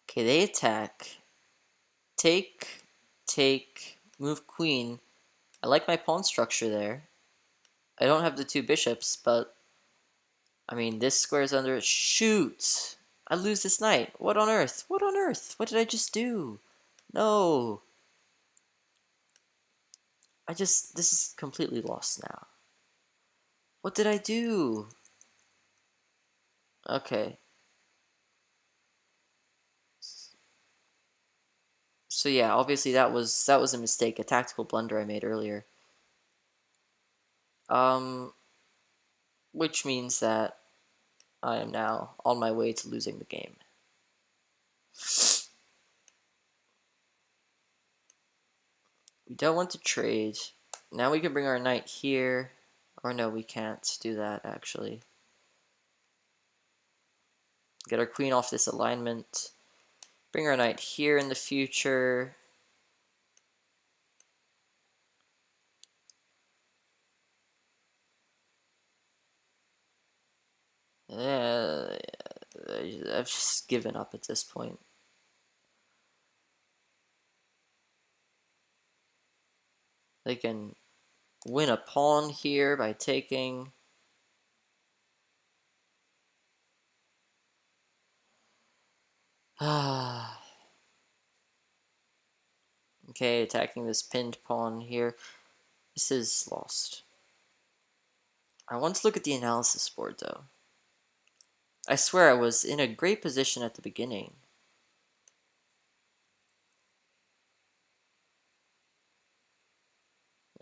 Okay, they attack. Take, move queen. I like my pawn structure there. I don't have the two bishops, but... I mean, this square is under it. Shoot! I lose this knight. What on earth? What on earth? What did I just do? No! This is completely lost now. What did I do? Okay. So yeah, obviously that was a mistake, a tactical blunder I made earlier. Which means that I am now on my way to losing the game. We don't want to trade. Now we can bring our knight here. Or no, we can't do that, actually. Get our queen off this alignment. Bring our knight here in the future. Yeah, I've just given up at this point. They can win a pawn here by taking. Okay, attacking this pinned pawn here. This is lost. I want to look at the analysis board, though. I swear I was in a great position at the beginning.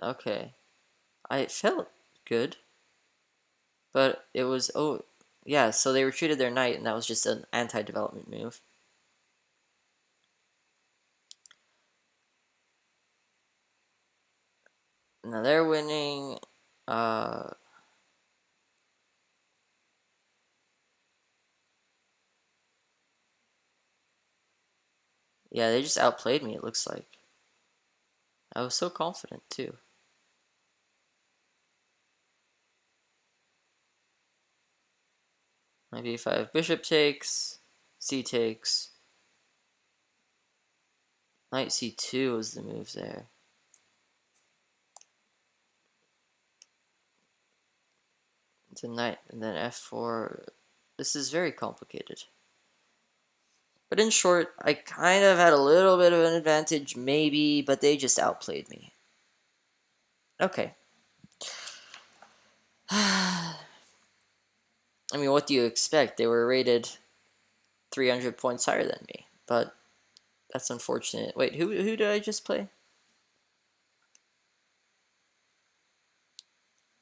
Okay. I felt good. But it was... Oh, yeah, so they retreated their knight, and that was just an anti-development move. Now they're winning. Yeah, they just outplayed me, it looks like. I was so confident, too. Knight b5, bishop takes, c takes. Knight c2 was the move there. To knight, and then f4. This is very complicated. But in short, I kind of had a little bit of an advantage, maybe, but they just outplayed me. Okay. I mean, what do you expect? They were rated 300 points higher than me, but that's unfortunate. Wait, who did I just play?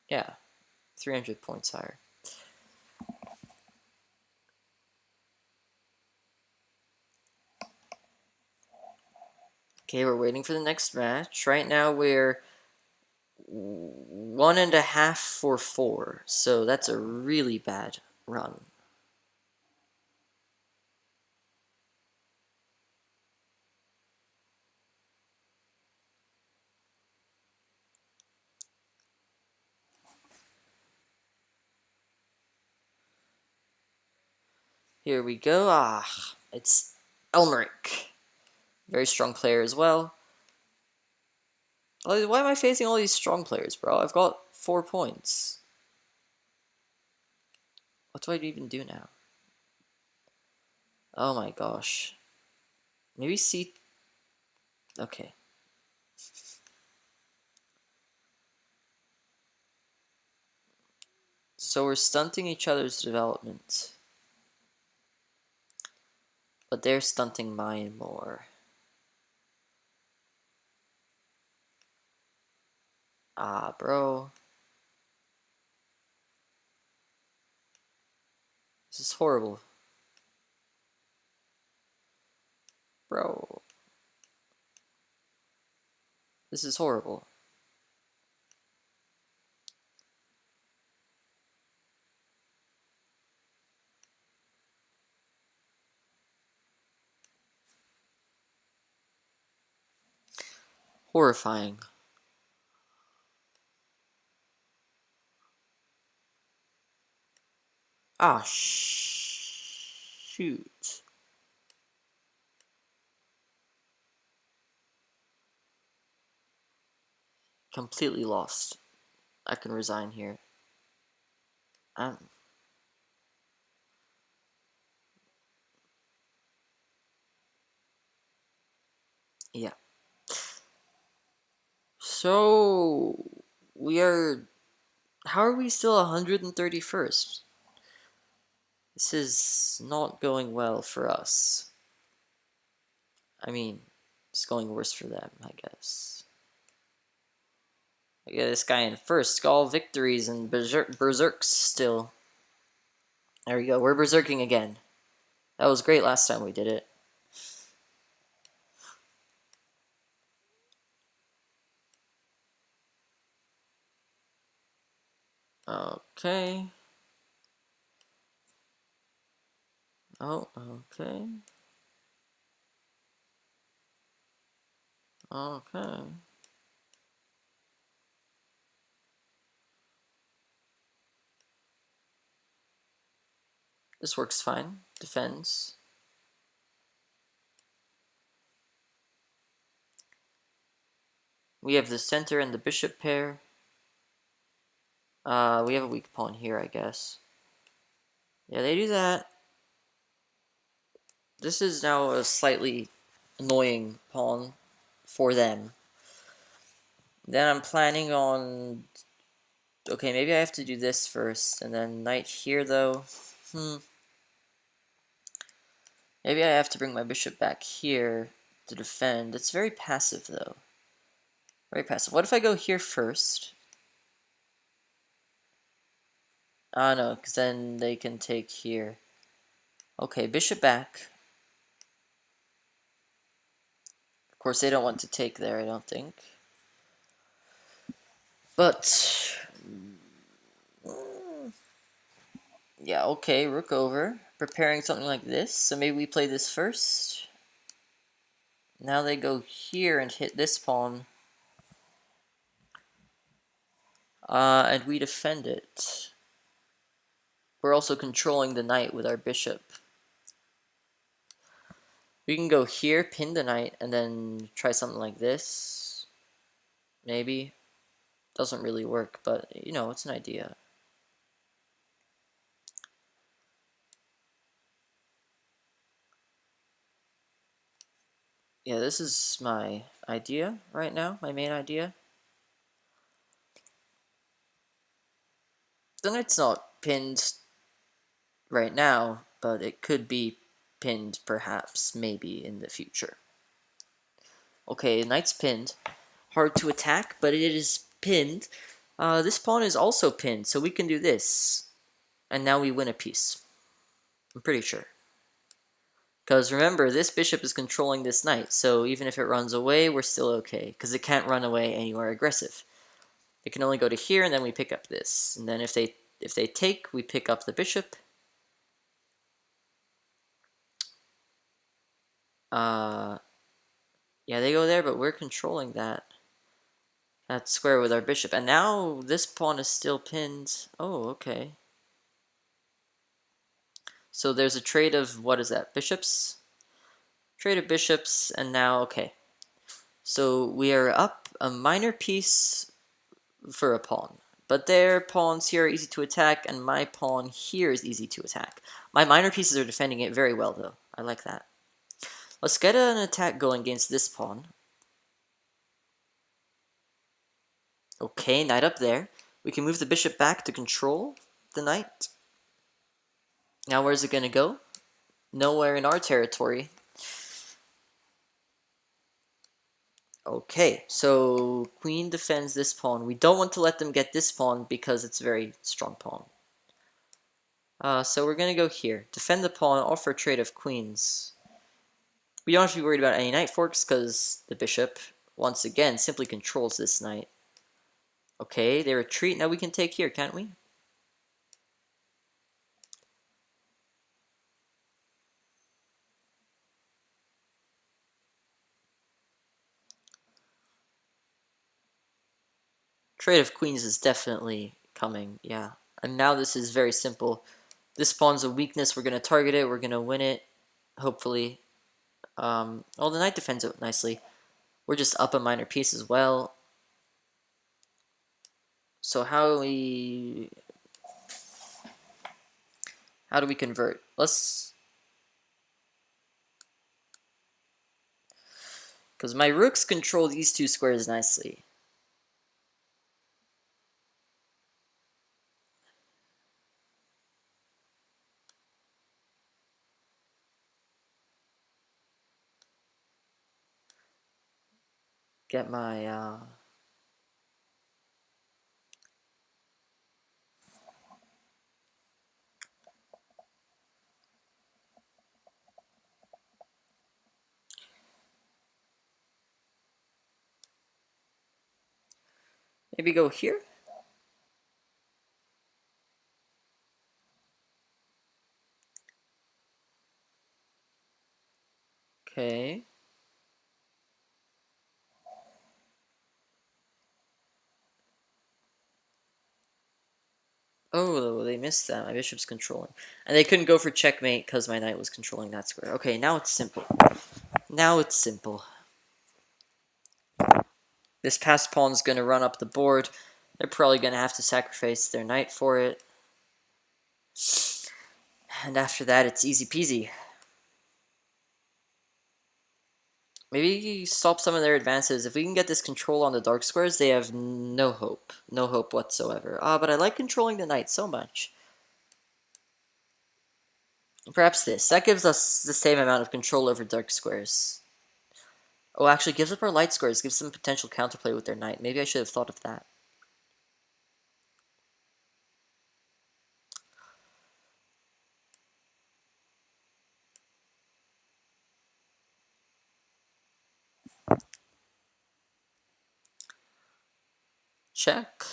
Yeah, 300 points higher. Okay, we're waiting for the next match. Right now we're 1.5 for 4, so that's a really bad run. Here we go. It's Elmerick. Very strong player as well. Why am I facing all these strong players, bro? I've got 4 points. What do I even do now? Oh my gosh. Maybe C... Okay. So we're stunting each other's development. But they're stunting mine more. Bro. This is horrible. Bro. This is horrible. Horrifying. Shoot. Completely lost. I can resign here. Yeah. So we are... How are we still 131st? This is not going well for us. I mean, it's going worse for them, I guess. I get this guy in first. Skull victories and berserks still. There we go. We're berserking again. That was great last time we did it. Okay. Oh, okay. Okay. This works fine. Defends. We have the center and the bishop pair. We have a weak pawn here, I guess. Yeah, they do that. This is now a slightly annoying pawn for them. Then I'm planning on... Okay, maybe I have to do this first, and then knight here, though. Maybe I have to bring my bishop back here to defend. It's very passive, though. Very passive. What if I go here first? No, because then they can take here. Okay, bishop back. Of course, they don't want to take there, I don't think. But... yeah, okay, rook over. Preparing something like this, so maybe we play this first. Now they go here and hit this pawn. And we defend it. We're also controlling the knight with our bishop. We can go here, pin the knight, and then try something like this. Maybe. Doesn't really work, but, you know, it's an idea. Yeah, this is my idea right now, my main idea. The knight's not pinned right now, but it could be pinned perhaps, maybe, in the future. Okay, knight's pinned. Hard to attack, but it is pinned. This pawn is also pinned, so we can do this. And now we win a piece. I'm pretty sure. Because remember, this bishop is controlling this knight, so even if it runs away, we're still okay. Because it can't run away anywhere aggressive. It can only go to here, and then we pick up this. And then if they take, we pick up the bishop. Yeah, they go there, but we're controlling that square with our bishop. And now this pawn is still pinned. Oh, okay. So there's a trade of, what is that, bishops? Trade of bishops, and now, okay. So we are up a minor piece for a pawn. But their pawns here are easy to attack, and my pawn here is easy to attack. My minor pieces are defending it very well, though. I like that. Let's get an attack going against this pawn. Okay, knight up there. We can move the bishop back to control the knight. Now where's it going to go? Nowhere in our territory. Okay, so queen defends this pawn. We don't want to let them get this pawn because it's a very strong pawn. So we're going to go here. Defend the pawn, offer a trade of queens. We don't have to be worried about any knight forks because the bishop, once again, simply controls this knight. Okay, they retreat. Now we can take here, can't we? Trade of queens is definitely coming, yeah. And now this is very simple. This pawn's a weakness. We're going to target it. We're going to win it, hopefully. Oh, the knight defends it nicely. We're just up a minor piece as well. So how do we convert? Because my rooks control these two squares nicely. Get my maybe go here? Okay. Oh, they missed that. My bishop's controlling. And they couldn't go for checkmate because my knight was controlling that square. Okay, now it's simple. Now it's simple. This passed pawn's going to run up the board. They're probably going to have to sacrifice their knight for it. And after that, it's easy peasy. Maybe stop some of their advances. If we can get this control on the dark squares, they have no hope. No hope whatsoever. But I like controlling the knight so much. Perhaps this. That gives us the same amount of control over dark squares. Oh, actually gives up our light squares. Gives them potential counterplay with their knight. Maybe I should have thought of that. Check.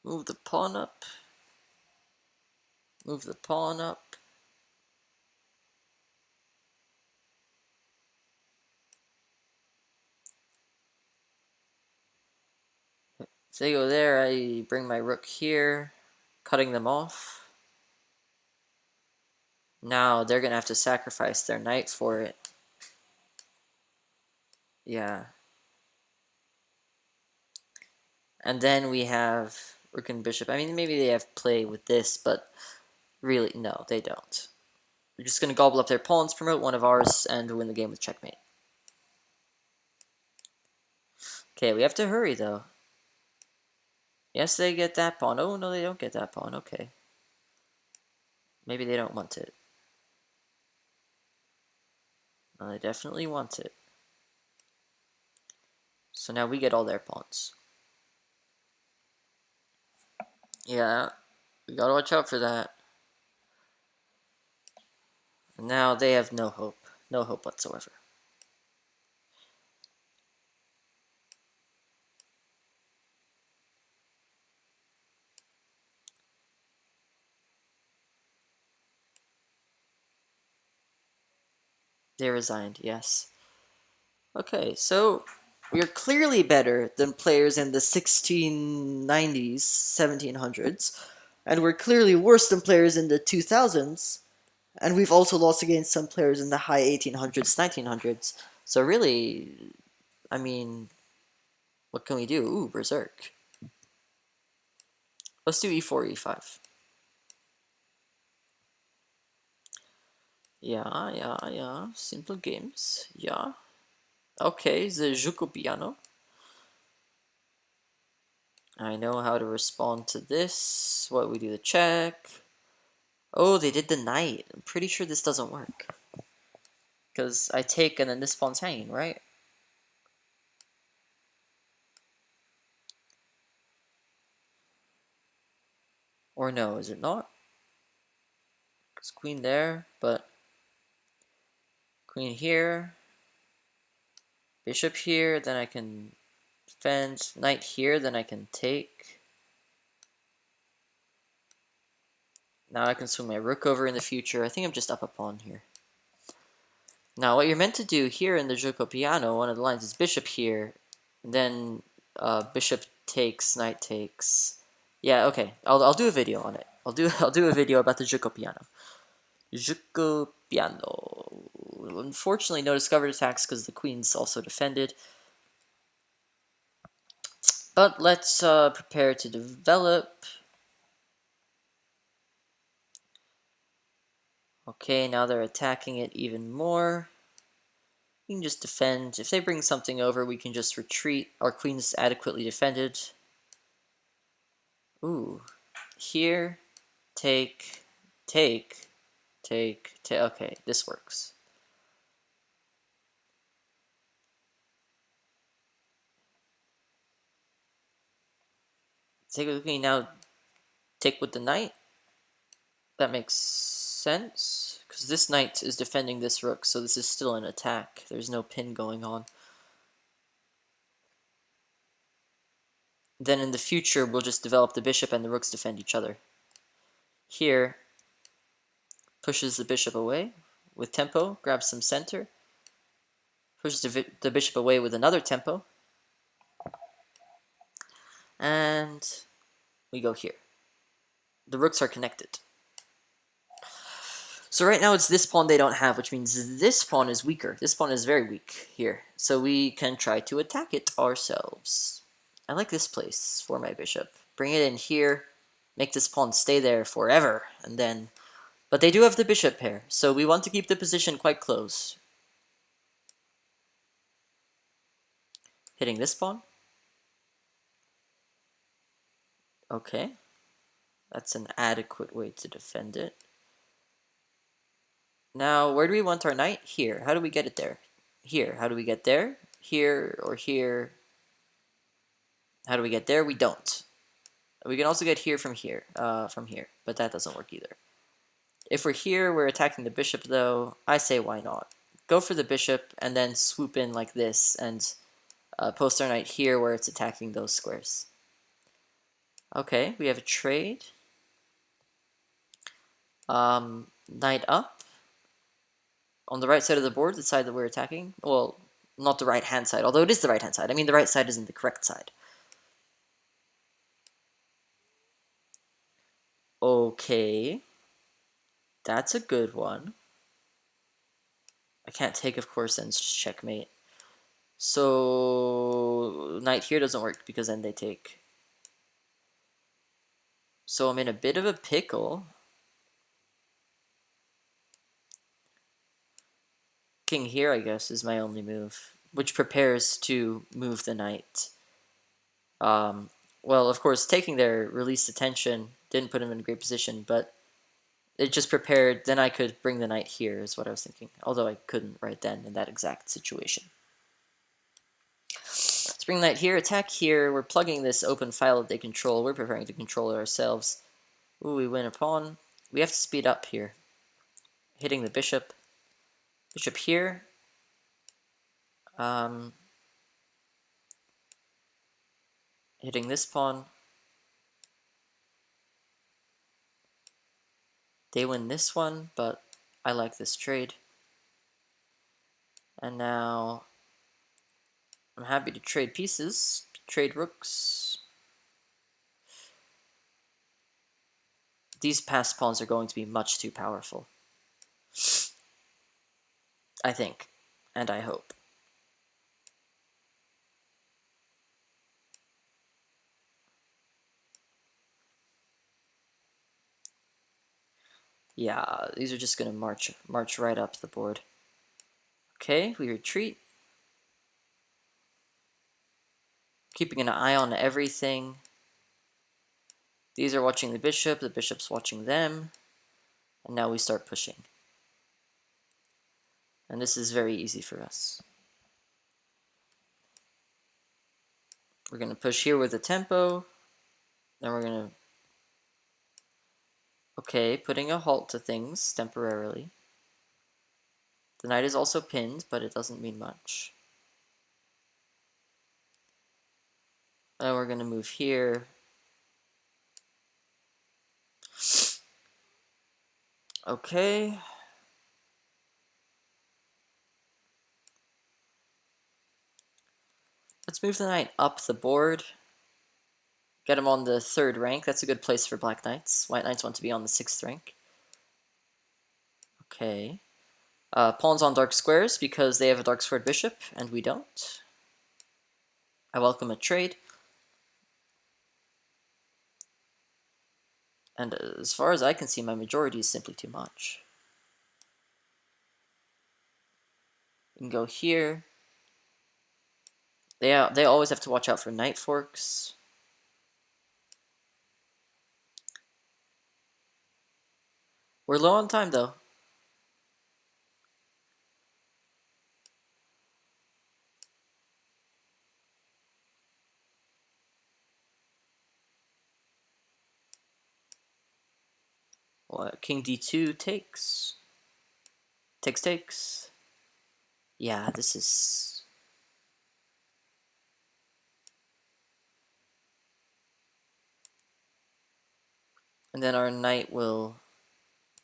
Move the pawn up. Move the pawn up. If they go there, I bring my rook here, cutting them off. Now they're going to have to sacrifice their knight for it. Yeah. And then we have rook and bishop. I mean, maybe they have play with this, but really, no, they don't. We're just going to gobble up their pawns, promote one of ours, and win the game with checkmate. Okay, we have to hurry, though. Yes, they get that pawn. Oh, no, they don't get that pawn. Okay. Maybe they don't want it. No, they definitely want it. So now we get all their pawns. Yeah, we gotta watch out for that. Now they have no hope. No hope whatsoever. They resigned, yes. Okay, so we are clearly better than players in the 1690s, 1700s, and we're clearly worse than players in the 2000s, and we've also lost against some players in the high 1800s, 1900s. So really, I mean, what can we do? Ooh, Berserk. Let's do e4, e5. Yeah, yeah, yeah. Simple games. Yeah. Okay, the Juco piano. I know how to respond to this. What, we do the check. Oh, they did the knight. I'm pretty sure this doesn't work. Because I take and then this pawn's hanging, right? Or no, is it not? Because queen there, but queen here, bishop here, then I can defend, knight here, then I can take. Now I can swing my rook over in the future. I think I'm just up a pawn here. Now what you're meant to do here in the Gioco Piano, one of the lines is bishop here, and then bishop takes, knight takes. Yeah, okay. I'll do a video on it. I'll do a video about the Gioco Piano. Gioco Piano. Unfortunately, no discovered attacks because the queen's also defended. But let's prepare to develop. Okay, now they're attacking it even more. We can just defend. If they bring something over, we can just retreat. Our queen's adequately defended. Ooh. Here, take, take, take. Okay, this works. Take with the queen, now take with the knight. That makes sense, because this knight is defending this rook, so this is still an attack. There's no pin going on. Then in the future, we'll just develop the bishop and the rooks defend each other. Here, pushes the bishop away with tempo, grabs some center, pushes the bishop away with another tempo, and we go here. The rooks are connected. So right now it's this pawn they don't have, which means this pawn is weaker. This pawn is very weak here. So we can try to attack it ourselves. I like this place for my bishop. Bring it in here, make this pawn stay there forever, and then... But they do have the bishop pair, so we want to keep the position quite close. Hitting this pawn. Okay. That's an adequate way to defend it. Now, where do we want our knight? Here. How do we get it there? Here. How do we get there? Here or here? How do we get there? We don't. We can also get here, but that doesn't work either. If we're here, we're attacking the bishop, though. I say why not? Go for the bishop, and then swoop in like this, and post our knight here where it's attacking those squares. Okay, we have a trade. Knight up. On the right side of the board, the side that we're attacking. Well, not the right-hand side, although it is the right-hand side. I mean, the right side isn't the correct side. Okay. That's a good one. I can't take, of course, and just checkmate. So knight here doesn't work because then they take. So I'm in a bit of a pickle. King here, I guess, is my only move, which prepares to move the knight. Well, of course, taking there released the tension, didn't put him in a great position, but it just prepared. Then I could bring the knight here, is what I was thinking. Although I couldn't right then in that exact situation. So Spring Knight here, attack here. We're plugging this open file that they control. We're preparing to control it ourselves. Ooh, we win a pawn. We have to speed up here. Hitting the bishop. Bishop here. Hitting this pawn. They win this one, but I like this trade. And now I'm happy to trade pieces. Trade rooks. These passed pawns are going to be much too powerful. I think. And I hope. Yeah, these are just going to march right up the board. Okay, we retreat. Keeping an eye on everything. These are watching the bishop's watching them. And now we start pushing. And this is very easy for us. We're going to push here with the tempo. Then we're going to... Okay, putting a halt to things temporarily. The knight is also pinned, but it doesn't mean much. Then we're going to move here. Okay. Let's move the knight up the board. Get him on the 3rd rank. That's a good place for black knights. White knights want to be on the 6th rank. Okay. Pawns on dark squares because they have a dark squared bishop and we don't. I welcome a trade. And as far as I can see, my majority is simply too much. We can go here. They always have to watch out for knight forks. We're low on time, though. Well, King d2 takes. Takes. Yeah, this is... And then our knight will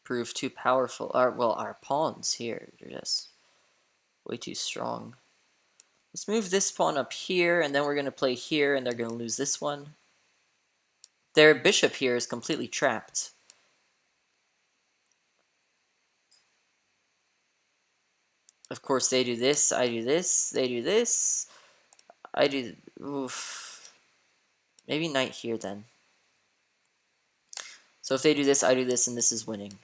prove too powerful. Our pawns here are just way too strong. Let's move this pawn up here, and then we're going to play here, and they're going to lose this one. Their bishop here is completely trapped. Of course, they do this, I do this, they do this, I do... Oof. Maybe knight here, then. So if they do this, I do this, and this is winning.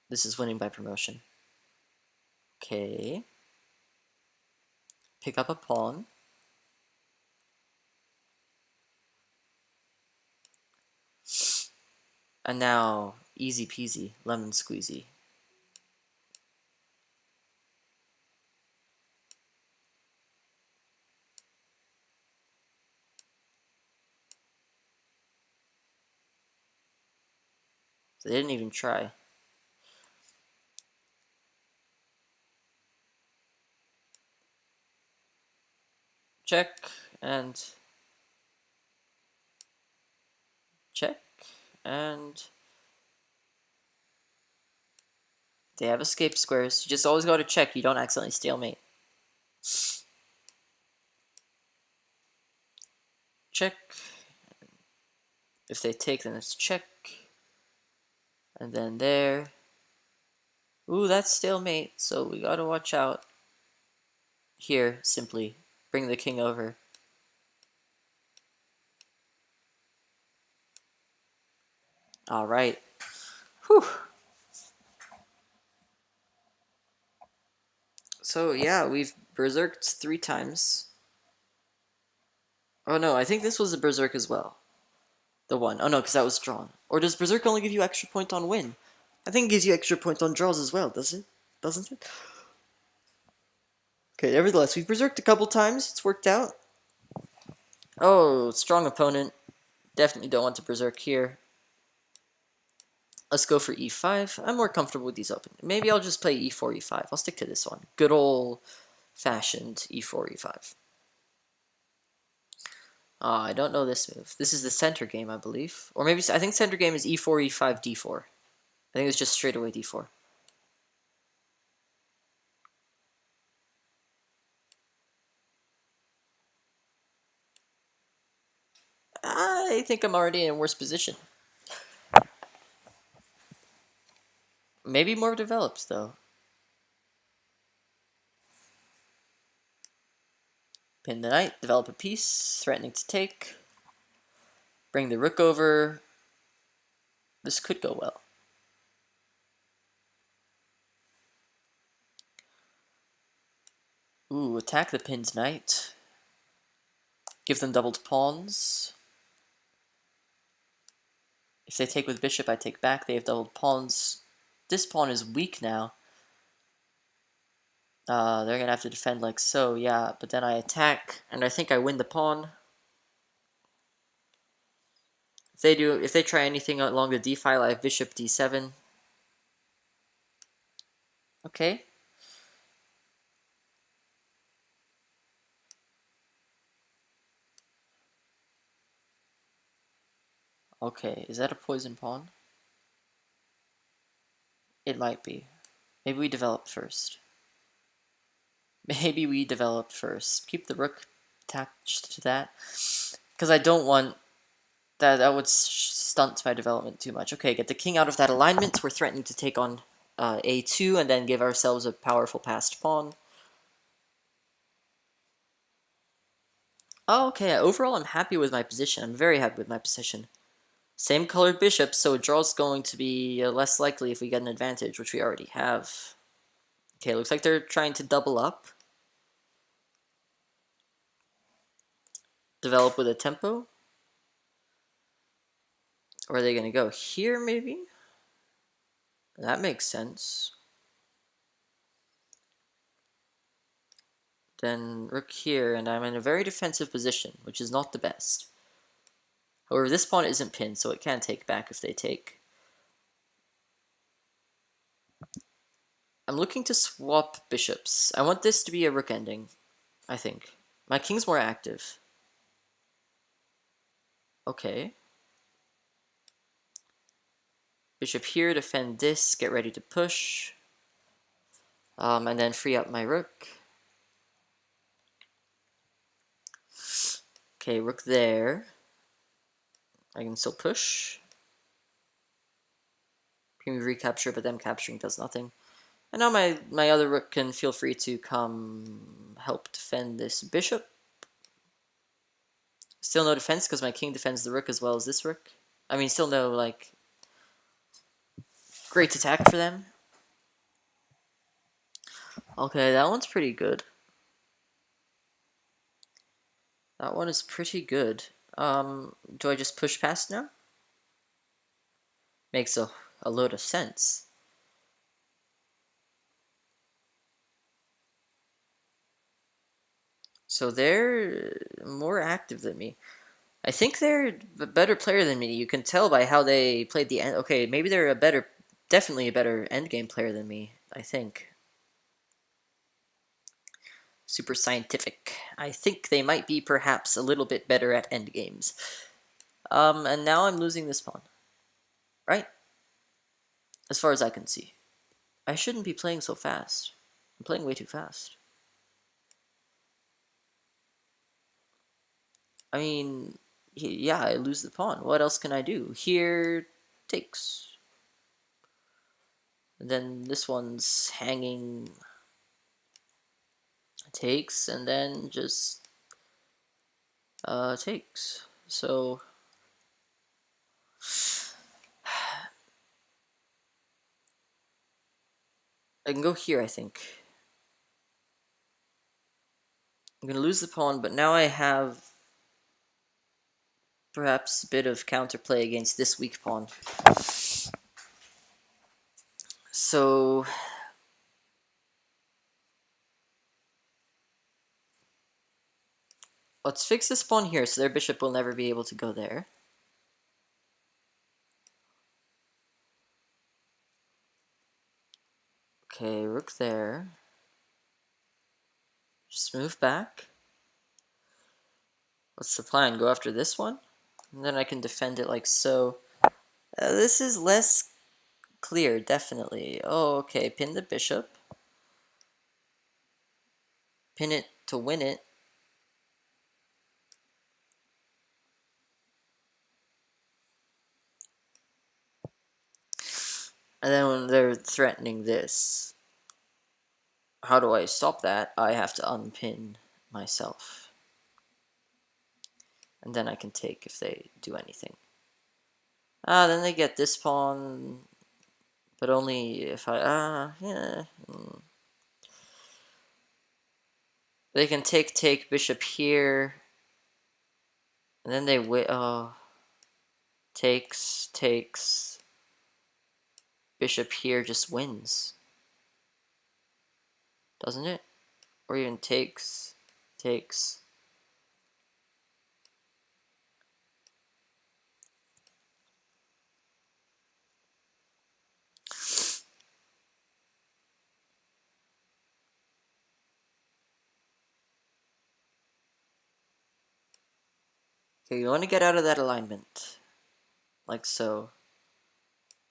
This is winning by promotion. Okay. Pick up a pawn. And now, easy peasy, lemon squeezy. So they didn't even try. Check, and... check, and... They have escape squares. You just always go to check. You don't accidentally stalemate. Check. If they take, then it's check. And then there. Ooh, that's stalemate. So we gotta watch out. Here, simply bring the king over. Alright. Whew. So yeah, we've berserked 3 times. Oh no, I think this was a berserk as well. The one. Oh no, because that was drawn. Or does berserk only give you extra point on win? I think it gives you extra point on draws as well, does it? Doesn't it? Okay, nevertheless, we've berserked a couple times. It's worked out. Oh, strong opponent. Definitely don't want to berserk here. Let's go for e5. I'm more comfortable with these open. Maybe I'll just play e4, e5. I'll stick to this one. Good old-fashioned e4, e5. I don't know this move. This is the center game, I believe. Or maybe, I think center game is e4, e5, d4. I think it's just straight away d4. I think I'm already in a worse position. Maybe more developed, though. Pin the knight, develop a piece, threatening to take. Bring the rook over. This could go well. Ooh, attack the pinned knight. Give them doubled pawns. If they take with bishop, I take back. They have doubled pawns. This pawn is weak now. They're gonna have to defend like so, yeah. But then I attack, and I think I win the pawn. If they try anything along the d file, I have bishop d7. Okay. Okay, is that a poison pawn? It might be. Maybe we develop first. Maybe we develop first. Keep the rook attached to that. Because I don't want... That would stunt my development too much. Okay, get the king out of that alignment. We're threatening to take on a2 and then give ourselves a powerful passed pawn. Oh, okay, overall I'm happy with my position. I'm very happy with my position. Same colored bishop, so a draw is going to be less likely if we get an advantage, which we already have. Okay, looks like they're trying to double up. Develop with a tempo. Or are they going to go here, maybe? That makes sense. Then rook here, and I'm in a very defensive position, which is not the best. However, this pawn isn't pinned, so it can take back if they take. I'm looking to swap bishops. I want this to be a rook ending, I think. My king's more active. Okay. Bishop here, defend this, get ready to push. And then free up my rook. Okay, rook there. I can still push. Premium recapture, but them capturing does nothing. And now my other rook can feel free to come help defend this bishop. Still no defense because my king defends the rook as well as this rook. I mean, still no, like, great attack for them. Okay, that one's pretty good. That one is pretty good. Do I just push past now? Makes a load of sense. So they're more active than me. I think they're a better player than me. You can tell by how they played the end. Okay, maybe they're definitely a better endgame player than me, I think. Super scientific. I think they might be perhaps a little bit better at endgames. And now I'm losing this pawn. Right? As far as I can see. I shouldn't be playing so fast. I'm playing way too fast. I mean, yeah, I lose the pawn. What else can I do? Here takes. And then this one's hanging. Takes, and then just takes. So I can go here, I think. I'm gonna lose the pawn, but now I have perhaps a bit of counterplay against this weak pawn. So Let's fix this pawn here so their bishop will never be able to go there. Okay, rook there. Just move back. What's the plan? Go after this one? And then I can defend it like so. This is less clear, definitely. Oh, okay. Pin the bishop. Pin it to win it. And then when they're threatening this, how do I stop that? I have to unpin myself. And then I can take if they do anything. Then they get this pawn, but only if I, yeah. They can take bishop here, and then they takes, bishop here just wins. Doesn't it? Or even takes. Okay, you want to get out of that alignment. Like so.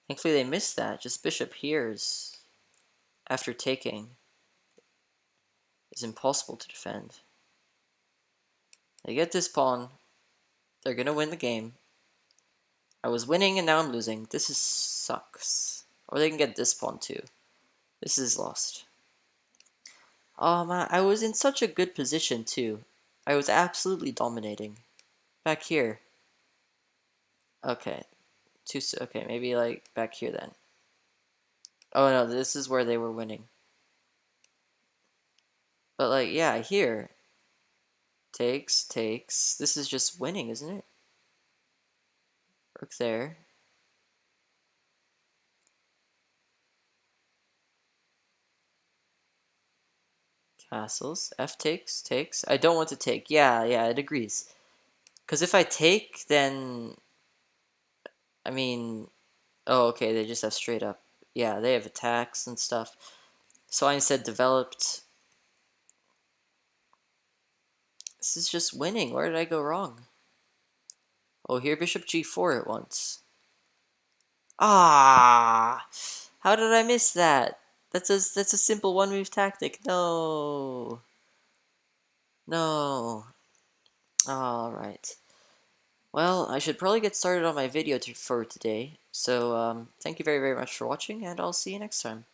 Thankfully they missed that. Just bishop here is, after taking, is impossible to defend. They get this pawn. They're gonna win the game. I was winning and now I'm losing. This sucks. Or they can get this pawn too. This is lost. Oh man, I was in such a good position too. I was absolutely dominating. Back here. Okay. Okay, maybe like back here then. Oh no, this is where they were winning. But like, yeah, here. Takes. This is just winning, isn't it? Rook there. Castles. F takes. I don't want to take. Yeah, it agrees. Because if I take, then... I mean... Oh, okay, they just have straight up. Yeah, they have attacks and stuff. So I instead developed... This is just winning. Where did I go wrong? Oh, here bishop g4 at once. Ah! How did I miss that? That's a simple one-move tactic. No. No. Alright. Well, I should probably get started on my video for today. So, thank you very, very much for watching, and I'll see you next time.